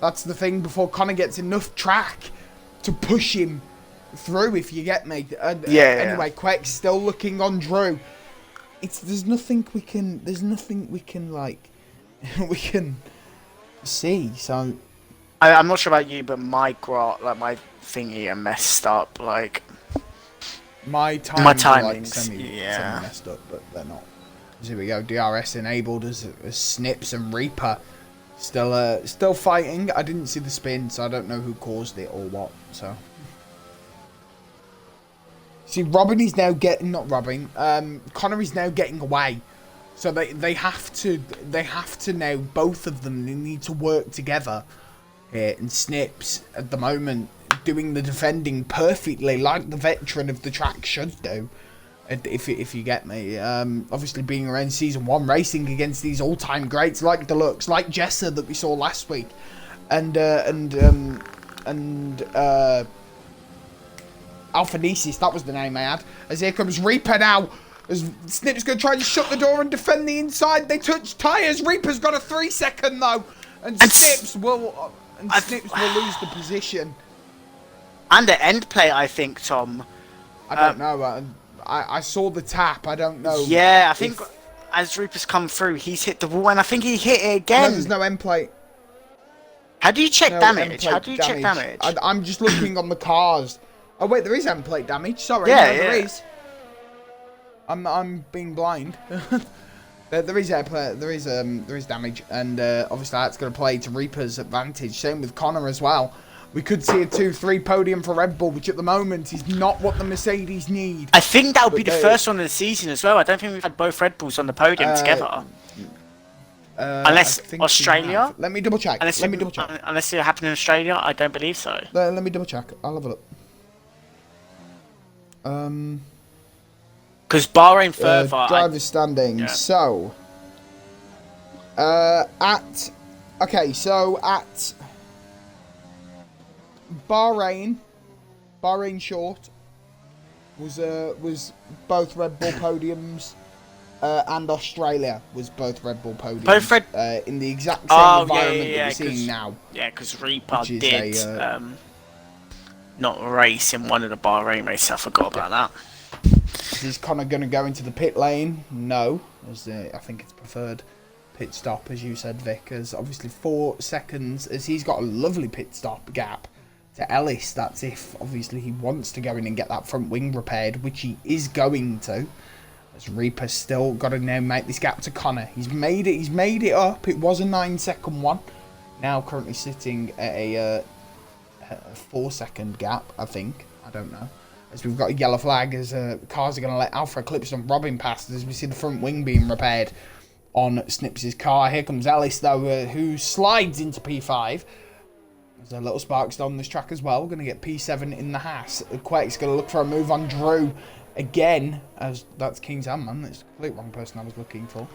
That's the thing. Before Connor gets enough track to push him through, if you get me. Anyway, Quake's still looking on Drew. There's nothing we can like we can see. So I'm not sure about you, but my thingy are messed up. Like my timings like semi messed up, but they're not. Here we go. DRS enabled as Snips and Reaper still fighting. I didn't see the spin, so I don't know who caused it or what. So see, Robin is now getting Connor is now getting away. So they have to now, both of them, they need to work together here. And Snips at the moment doing the defending perfectly, like the veteran of the track should do. If you get me, obviously being around season 1, racing against these all-time greats like Deluxe, like Jessa that we saw last week, and Alphanesis, that was the name I had. As here comes Reaper now, as Snip's going to try to shut the door and defend the inside. They touch tyres. Reaper's got a 3-second though, and Snips will lose the position. And the end play, I think, Tom. I don't know. I saw the tap. I don't know. Yeah, I think as Reaper's come through, he's hit the wall, and I think he hit it again. No, there's no end plate. How do you check damage? How do you check damage? I'm just looking on the cars. Oh wait, there is end plate damage. Sorry, there is. I'm being blind. There is damage, and obviously that's going to play to Reaper's advantage. Same with Connor as well. We could see a 2-3 podium for Red Bull, which at the moment is not what the Mercedes need. I think that would be the first one of the season as well. I don't think we've had both Red Bulls on the podium together. Unless Australia. Let me double check. Unless it happened in Australia, I don't believe so. Let me double check. I'll have a look. Because Bahrain further. Driver standings. Yeah. So, at Bahrain short was both Red Bull podiums, and Australia was both Red Bull podiums. Both in the exact same environment that we're seeing now. Yeah, because Reaper did not race in one of the Bahrain races. I forgot about that. Is Connor going to go into the pit lane? No, I think it's preferred pit stop, as you said, Vic. As obviously 4 seconds, as he's got a lovely pit stop gap to Ellis. That's if obviously he wants to go in and get that front wing repaired, which he is going to. As Reaper's still got to now make this gap to Connor. He's made it up. It was a 9-second one. Now currently sitting at a 4-second gap, I think. I don't know. As we've got a yellow flag, as cars are going to let Alpha Eclipse and Robin past, as we see the front wing being repaired on Snips' car. Here comes Ellis, though, who slides into P5. There's a little Sparks on this track as well. We're going to get P7 in the Haas. Quake's going to look for a move on Drew. again, as that's King's Handman. That's the complete wrong person I was looking for.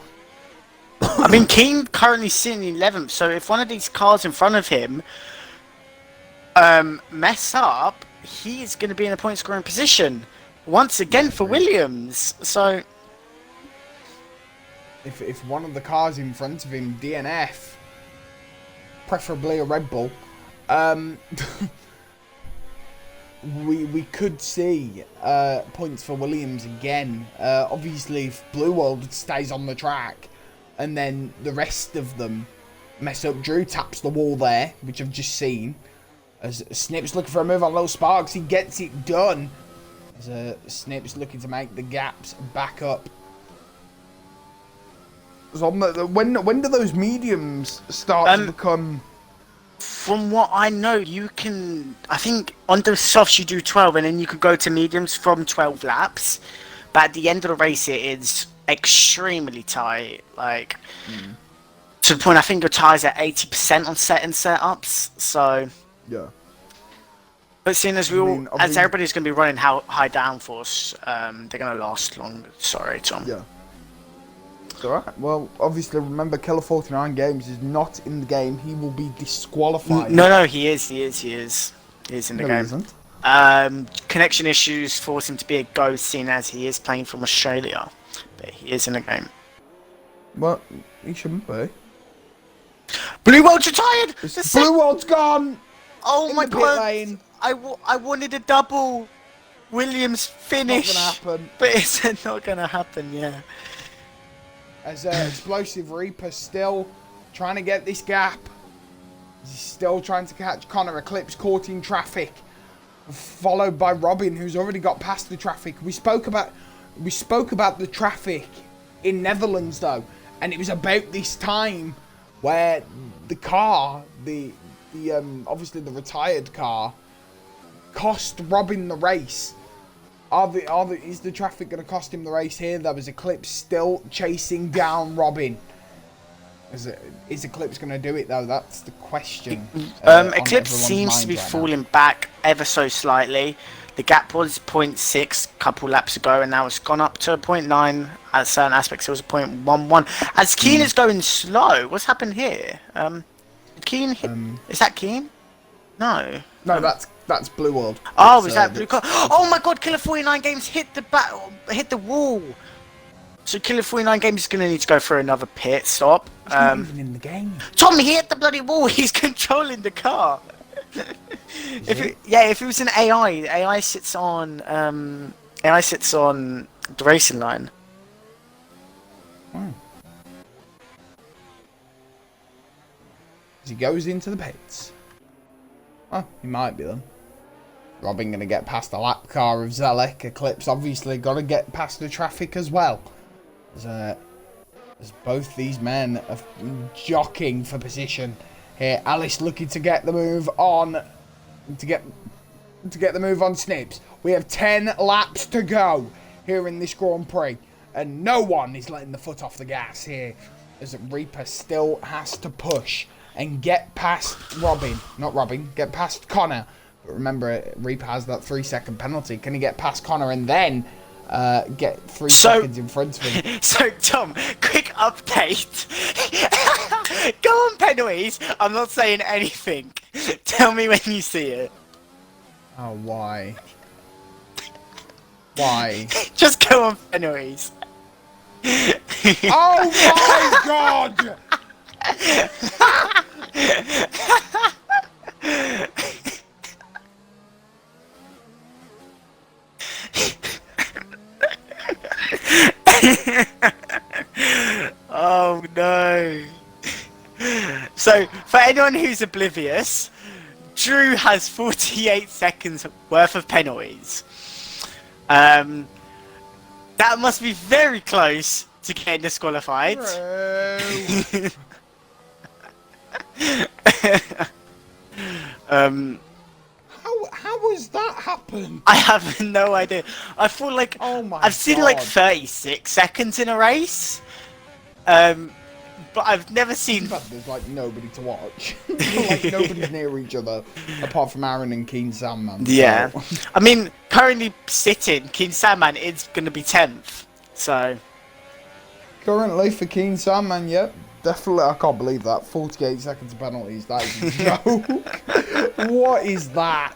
I mean, Keane currently sitting in 11th, so if one of these cars in front of him mess up, he is going to be in a point scoring position once again for Williams. So if one of the cars in front of him DNF, preferably a Red Bull, we could see points for Williams again. Obviously, if Blue World stays on the track, and then the rest of them mess up. Drew taps the wall there, which I've just seen. As Snip's looking for a move on Low Sparks, he gets it done. As Snip's looking to make the gaps back up. So when do those mediums start to become? From what I know, you can. I think on the softs you do 12, and then you could go to mediums from 12 laps. But at the end of the race, it is extremely tight. Like to the point, I think your tires at 80% on set and setups. So yeah. But seeing as as everybody's going to be running high downforce, they're going to last longer. Sorry, Tom. Yeah. It's alright. Well, obviously, remember, Killer 49 Games is not in the game. He will be disqualified. No, he is. He is in the game. He isn't. Connection issues force him to be a ghost, seeing as he is playing from Australia. But he is in the game. Well, he shouldn't be. Blue World's retired! Blue World's gone! Oh my god! Lane. I wanted a double Williams finish. Not gonna happen. But it's not gonna happen, yeah. As Explosive Reaper still trying to get this gap. He's still trying to catch Connor. Eclipse caught in traffic. Followed by Robin, who's already got past the traffic. We spoke about the traffic in Netherlands though, and it was about this time where the car, the obviously the retired car, cost Robin the race. Is the traffic going to cost him the race here? There was Eclipse still chasing down Robin. Is Eclipse going to do it though? That's the question. Eclipse seems to be falling back ever so slightly. The gap was 0.6 a couple laps ago, and now it's gone up to 0.9. At certain aspects, it was 0.11. As Keane is going slow, what's happened here? Keane hit, is that Keane? No. No, that's Blue World. Oh, is that Blue Car? Oh my god, Killer 49 Games hit the wall. So Killer 49 Games is going to need to go for another pit stop. He's not even in the game. Tom, he hit the bloody wall. He's controlling the car. If it was an AI, the AI sits on the racing line. As he goes into the pits. Oh, he might be then. Robin going to get past the lap car of Zelek. Eclipse obviously got to get past the traffic as well. As both these men are jockeying for position here. Alice looking to get the move on. To get the move on Snips. We have 10 laps to go here in this Grand Prix. And no one is letting the foot off the gas here. As Reaper still has to push and get past get past Connor. But remember, Reaper has that 3-second penalty. Can he get past Connor and then get 3 seconds in front of him? So, Tom, quick update. Go on, Penways. I'm not saying anything. Tell me when you see it. Oh, why? Why? Just go on, Penways. Oh my god! Oh no. So, for anyone who's oblivious, Drew has 48 seconds worth of penalties. That must be very close to getting disqualified. How has that happened? I have no idea. I feel like I've seen like 36 seconds in a race. But I've never seen. But there's like nobody to watch. Like nobody's near each other apart from Aaron and Keen Sandman. Yeah. I mean, currently sitting, Keen Sandman is going to be 10th. So. Currently for Keen Sandman, yep. Definitely, I can't believe that. 48 seconds of penalties. That is a joke. What is that?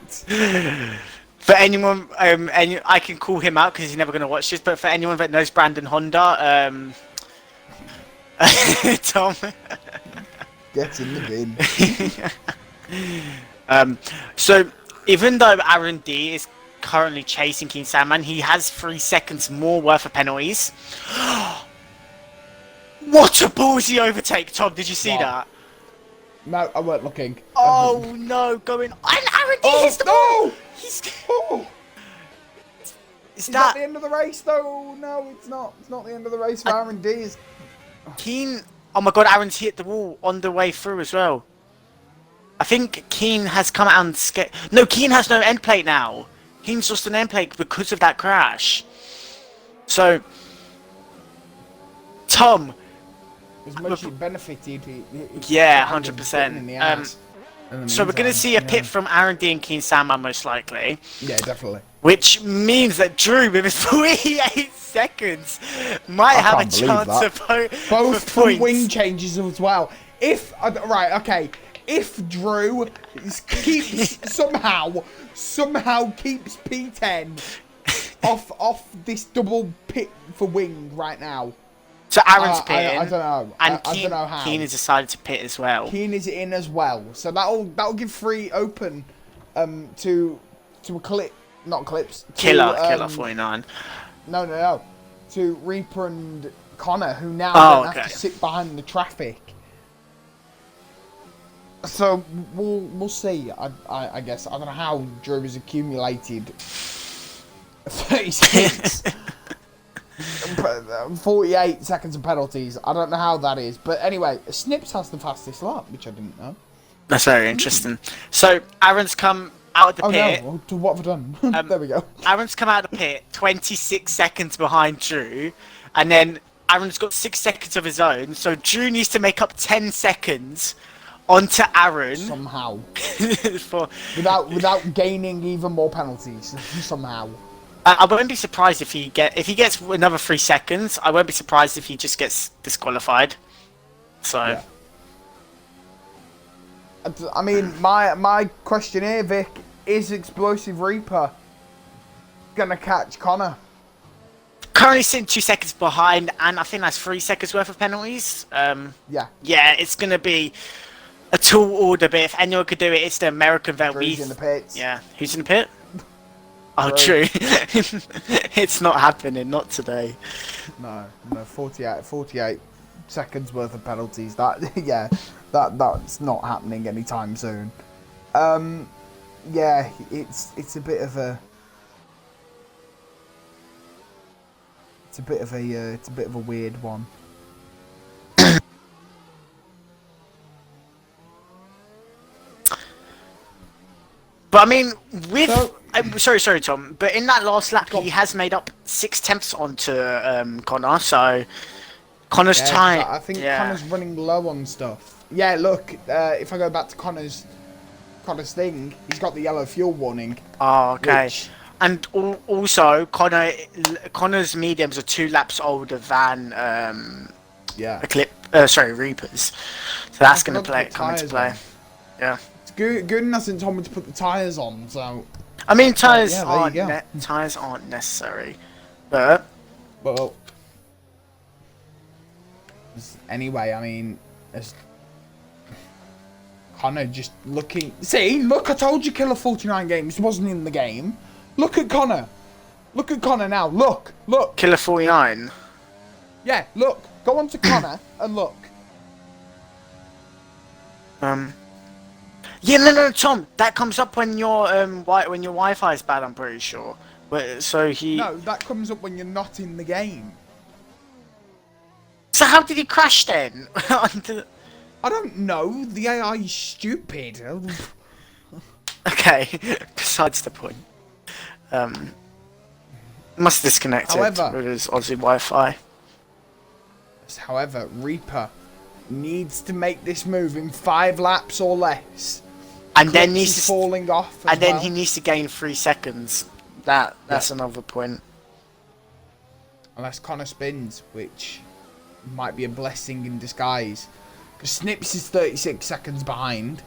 For anyone, I can call him out because he's never going to watch this. But for anyone that knows Brandon Honda, Tom, Get in the bin. So even though Aaron D is currently chasing King Sandman, he has 3 seconds more worth of penalties. What a ballsy overtake, Tom! Did you see that? No, I weren't looking. Oh no, going and Aaron D hits the ball! He's... Is that the end of the race though? No, it's not. It's not the end of the race for Aaron D. Keen... Oh my god, Aaron's hit the wall on the way through as well. I think Keen has come out and no, Keen has no end plate now. Keen's lost an end plate because of that crash. So, Tom... As much as it benefited, yeah, 100%. So we're going to see a pit from Aaron D and Keen Sandman most likely. Yeah, definitely. Which means that Drew, with his 48 seconds, might have a chance of both from wing changes as well. If right, okay, if Drew keeps somehow keeps P10 off this double pit for wing right now. So Aaron's pitting. I don't know. And I don't know how. Keen has decided to pit as well. Keen is in as well. So that'll give free open to a clip, not clips. Killer 49. No. To Reaper and Connor, who now have to sit behind the traffic. So we'll see. I guess I don't know how Drew has accumulated 36. 48 seconds of penalties. I don't know how that is. But anyway, Snips has the fastest lap, which I didn't know. That's very interesting. So, Aaron's come out of the pit. Oh no, what have I done? There we go. Aaron's come out of the pit 26 seconds behind Drew. And then Aaron's got 6 seconds of his own. So, Drew needs to make up 10 seconends onto Aaron. Somehow. without gaining even more penalties. Somehow. I won't be surprised if he gets another 3 seconds. I won't be surprised if he just gets disqualified. So, yeah. I mean, my question here, Vic, is Explosive Reaper gonna catch Connor? Currently sitting 2 seconds behind, and I think that's 3 seconds worth of penalties. Yeah, it's gonna be a tall order, but if anyone could do it, it's the American that Drew's in the pits. Yeah, who's in the pit? Oh, true. It's not happening, not today. No, 48 seconds worth of penalties. That's not happening anytime soon. Yeah, it's a bit of a weird one. But I mean, I'm sorry, Tom. But in that last lap, he has made up 6 tenths onto Connor. So Connor's time. I think Connor's running low on stuff. Yeah, look. If I go back to Connor's thing, he's got the yellow fuel warning. Oh, okay. And also, Connor's mediums are 2 laps older than Reapers. So that's going to come into play. Yeah. Gooden hasn't told me to put the tyres on, so... I mean, tyres aren't necessary, but... Well... Anyway, I mean... Connor just looking... See, look, I told you Killer 49 Games wasn't in the game. Look at Connor. Look at Connor now, look. Killer 49? Yeah, look. Go on to Connor and look. Yeah, no, Tom. That comes up when your Wi-Fi is bad. I'm pretty sure. But No, that comes up when you're not in the game. So how did he crash then? I don't know. The AI is stupid. Okay. Besides the point. Must have disconnected with his Aussie Wi-Fi. However, Reaper needs to make this move in 5 laps or less. And then needs to falling off. And then he needs to gain 3 seconds. That's another point. Unless Connor spins, which might be a blessing in disguise. Because Snips is 36 seconds behind.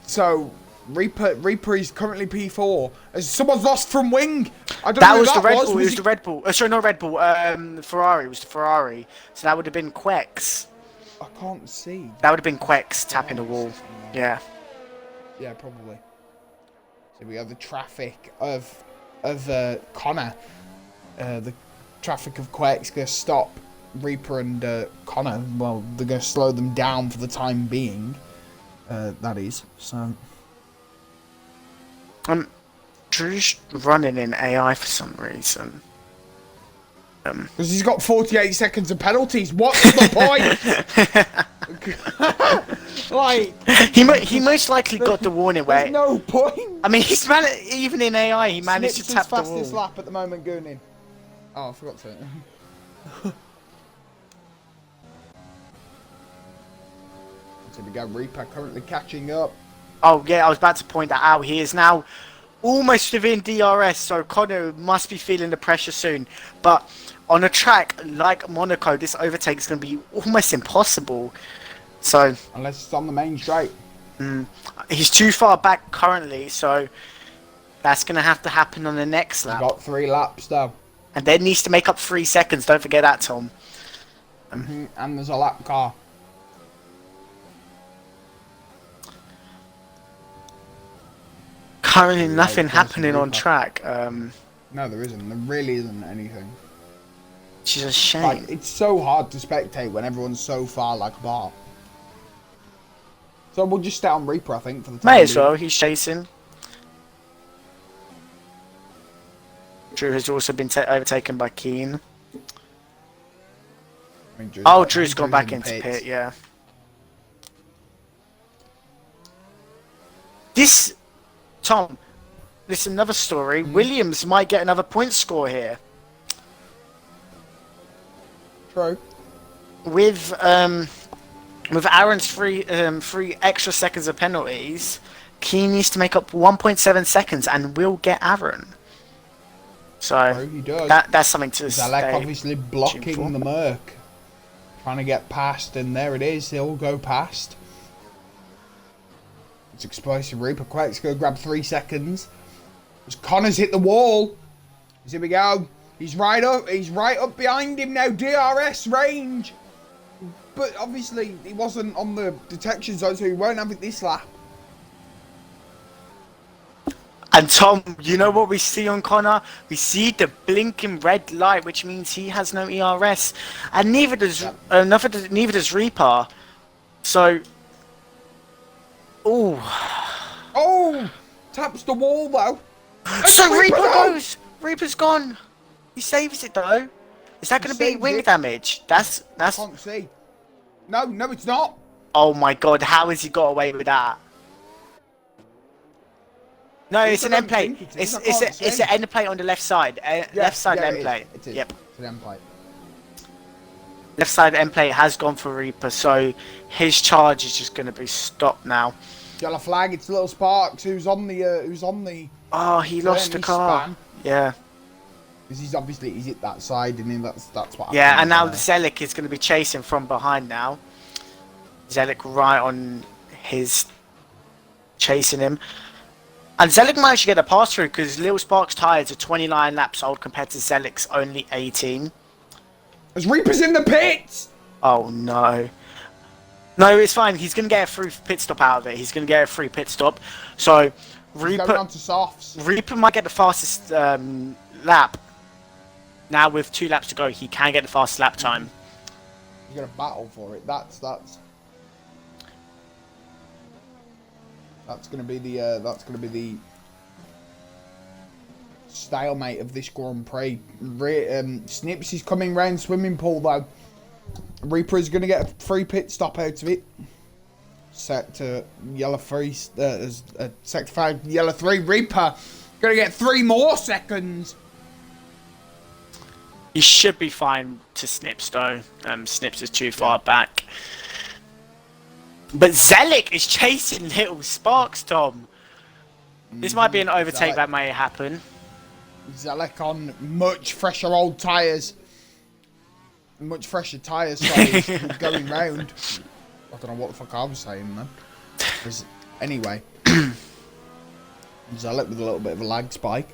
So Reaper is currently P4. As someone's lost from wing. I don't know who was the that Red was. Bull. It was the Red Bull. Sorry, not Red Bull. Ferrari. It was the Ferrari. So that would have been Quex. I can't see. That would have been Quex tapping the wall. Yeah. Yeah, probably. So we have the traffic of Connor. The traffic of Quake's gonna stop Reaper and Connor. Well, they're gonna slow them down for the time being. That is. So. Drew's running in AI for some reason. Because he's got 48 seconds of penalties. What's the point? Like he most likely got the warning where. There's no point. I mean, even in AI, he managed Snips to tap the wall. fastest lap at the moment, Goonin. Oh, I forgot to. So we go. Reaper currently catching up. Oh yeah, I was about to point that out. He is now almost within DRS, so Connor must be feeling the pressure soon. But on a track like Monaco, this overtake is going to be almost impossible. So unless it's on the main straight. He's too far back currently, so that's going to have to happen on the next lap. We've got 3 laps though. And then needs to make up 3 seconds. Don't forget that, Tom. And there's a lap car. Currently nothing happening on track. No, there isn't. There really isn't anything. Which is a shame. Like, it's so hard to spectate when everyone's so far like apart. So we'll just stay on Reaper, I think, for the time May as being. well. He's chasing. Drew has also been overtaken by Keane. I mean, Drew's gone back into pit, yeah. Tom, this is another story. Williams might get another point score here. True. With Aaron's three extra seconds of penalties, Keane needs to make up 1.7 seconds and will get Aaron. So He does. that's something to Zalek obviously blocking the Merc. Trying to get past, and there it is. He'll go past. It's explosive. Reaper Quake's going to grab 3 seconds. As Connor's hit the wall. Here we go. He's right up behind him now. DRS range. But obviously, he wasn't on the detection zone, so he won't have it this lap. And Tom, you know what we see on Connor? We see the blinking red light, which means he has no ERS, and neither does Reaper. So, oh, taps the wall though. So Reaper goes. Reaper's gone. He saves it though. Is that going to be wing damage? That's. I can't see. No, it's not. Oh my God! How has he got away with that? No, it's an end plate. It's an end plate on the left side. Left side end plate. It is. Yep. It's an end plate. Left side end plate has gone for Reaper, so his charge is just going to be stopped now. Yellow flag. It's Little Sparks who's on the. Oh, he lost the car. Span. Yeah. Because he's hit that side, and that's what. Yeah, and now the Zelik is going to be chasing from behind now. Zelik right on his, chasing him. And Zelik managed to get a pass through because Lil Sparks' tyres are 29 laps old compared to Zelik's only 18. As Reaper's in the pits! Oh no. No, it's fine. He's going to get a free pit stop out of it. He's going to get a free pit stop. So, Going on to softs. Reaper might get the fastest lap. Now with 2 laps to go, he can get the fastest lap time. He's going to battle for it. That's going to be the stalemate of this Grand Prix. Snips is coming round swimming pool though. Reaper is going to get a free pit stop out of it. Set to yellow 3, sector 5, yellow 3. Reaper going to get 3 more seconds. He should be fine to Snips though. Snips is too far back. But Zelik is chasing Little Sparks, Tom. This might be an overtake that may happen. Zelik on much fresher old tyres. much fresher tyres, so going round. I don't know what the fuck I was saying then. Anyway, Zealot with a little bit of a lag spike.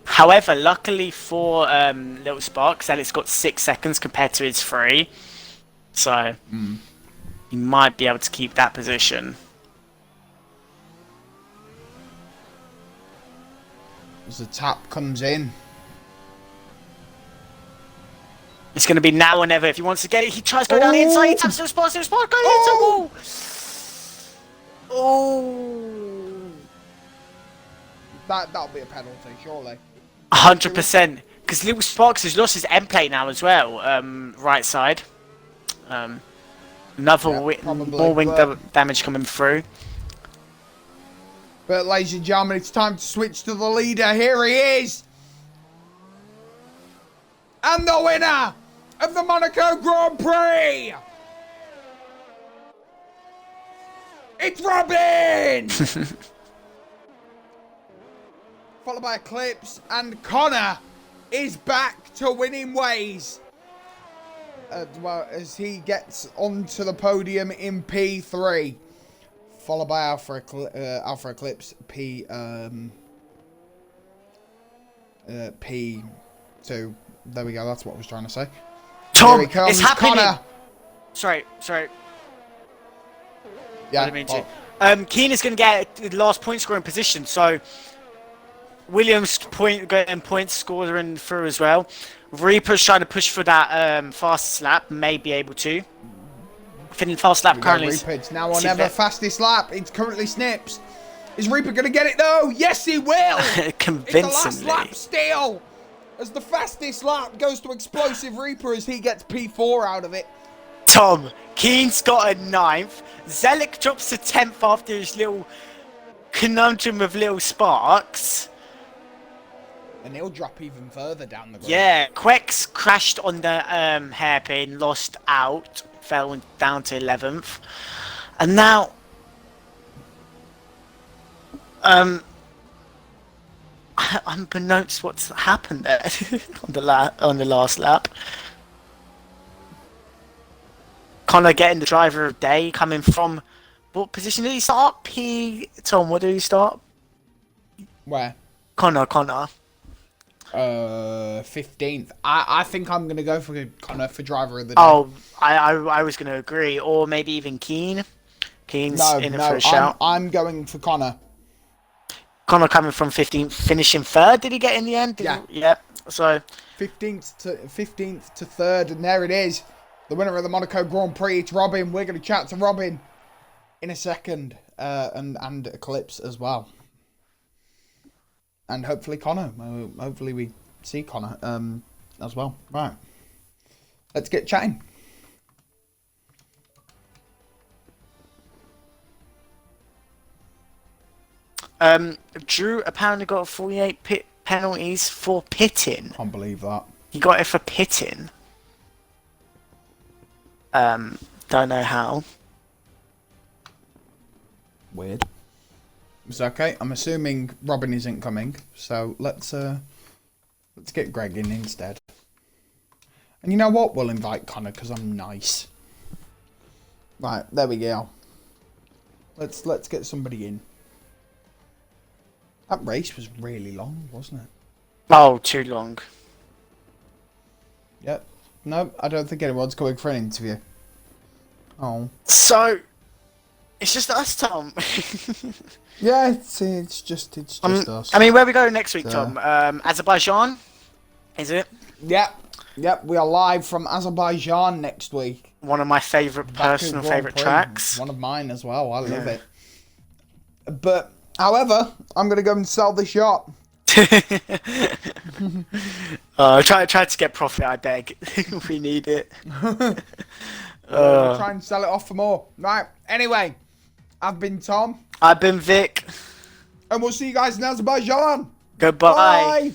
However, luckily for Little Spark, Zealot's got 6 seconds compared to his 3. So, he might be able to keep that position. As the tap comes in. It's going to be now or never. If he wants to get it, he tries to go down the inside. He taps to the spot, going into the wall. Oh. That'll be a penalty, surely. 100%. Because Little Sparks has lost his end plate now as well. Right side. Another more wing damage coming through. But ladies and gentlemen, it's time to switch to the leader. Here he is. And the winner of the Monaco Grand Prix. It's Robin. Followed by Eclipse, and Connor is back to winning ways. Well, as he gets onto the podium in P3. Followed by Alpha Eclipse, P2. There we go, that's what I was trying to say. Tom, Here he comes, it's happening. Connor. Sorry. Yeah. I didn't mean to. Keen is going to get the last point scoring position, so Williams getting points scoring through as well. Reaper's trying to push for that fastest lap, may be able to. Fast lap currently. Reaper, it's now or never, fastest lap. It's currently Snips. Is Reaper going to get it though? Yes, he will. Convincingly. It's the last lap still. As the fastest lap goes to Explosive Reaper as he gets P4 out of it. Tom, Keen's got a 9th. Zelik drops to 10th after his little conundrum of Little Sparks. And he'll drop even further down the road. Yeah, Quex crashed on the hairpin, lost out, fell down to 11th. And now... unbeknownst what's happened there on the last lap. Connor getting the driver of day, coming from what position did he start? Tom, what did he start? Where? Connor. 15th. I think I'm gonna go for Connor for driver of the day. Oh, I was gonna agree, or maybe even Keen. Keen's in it for a shout. I'm going for Connor. Connor coming from 15th, finishing 3rd. Did he get in the end? Yeah. So 15th to 3rd, and there it is. The winner of the Monaco Grand Prix. It's Robin. We're going to chat to Robin in a second, and Eclipse as well, and hopefully Connor. Hopefully we see Connor as well. Right. Let's get chatting. Drew apparently got 48 penalties for pitting. Can't believe that. He got it for pitting. Don't know how. Weird. It's okay. I'm assuming Robin isn't coming, so let's get Greg in instead. And you know what? We'll invite Connor because I'm nice. Right, there we go. Let's get somebody in. That race was really long, wasn't it? Oh, too long. Yep. No, I don't think anyone's coming for an interview. Oh. So, it's just us, Tom. Yeah, it's just us. I mean, where we go next week, Tom? Azerbaijan? Is it? Yep, we are live from Azerbaijan next week. One of my personal favourite tracks. One of mine as well, I love it. But, however, I'm going to go and sell this yacht. Try to get profit, I beg. We need it. Try and sell it off for more. Right, anyway, I've been Tom. I've been Vic. And we'll see you guys in Azerbaijan. Goodbye. Bye.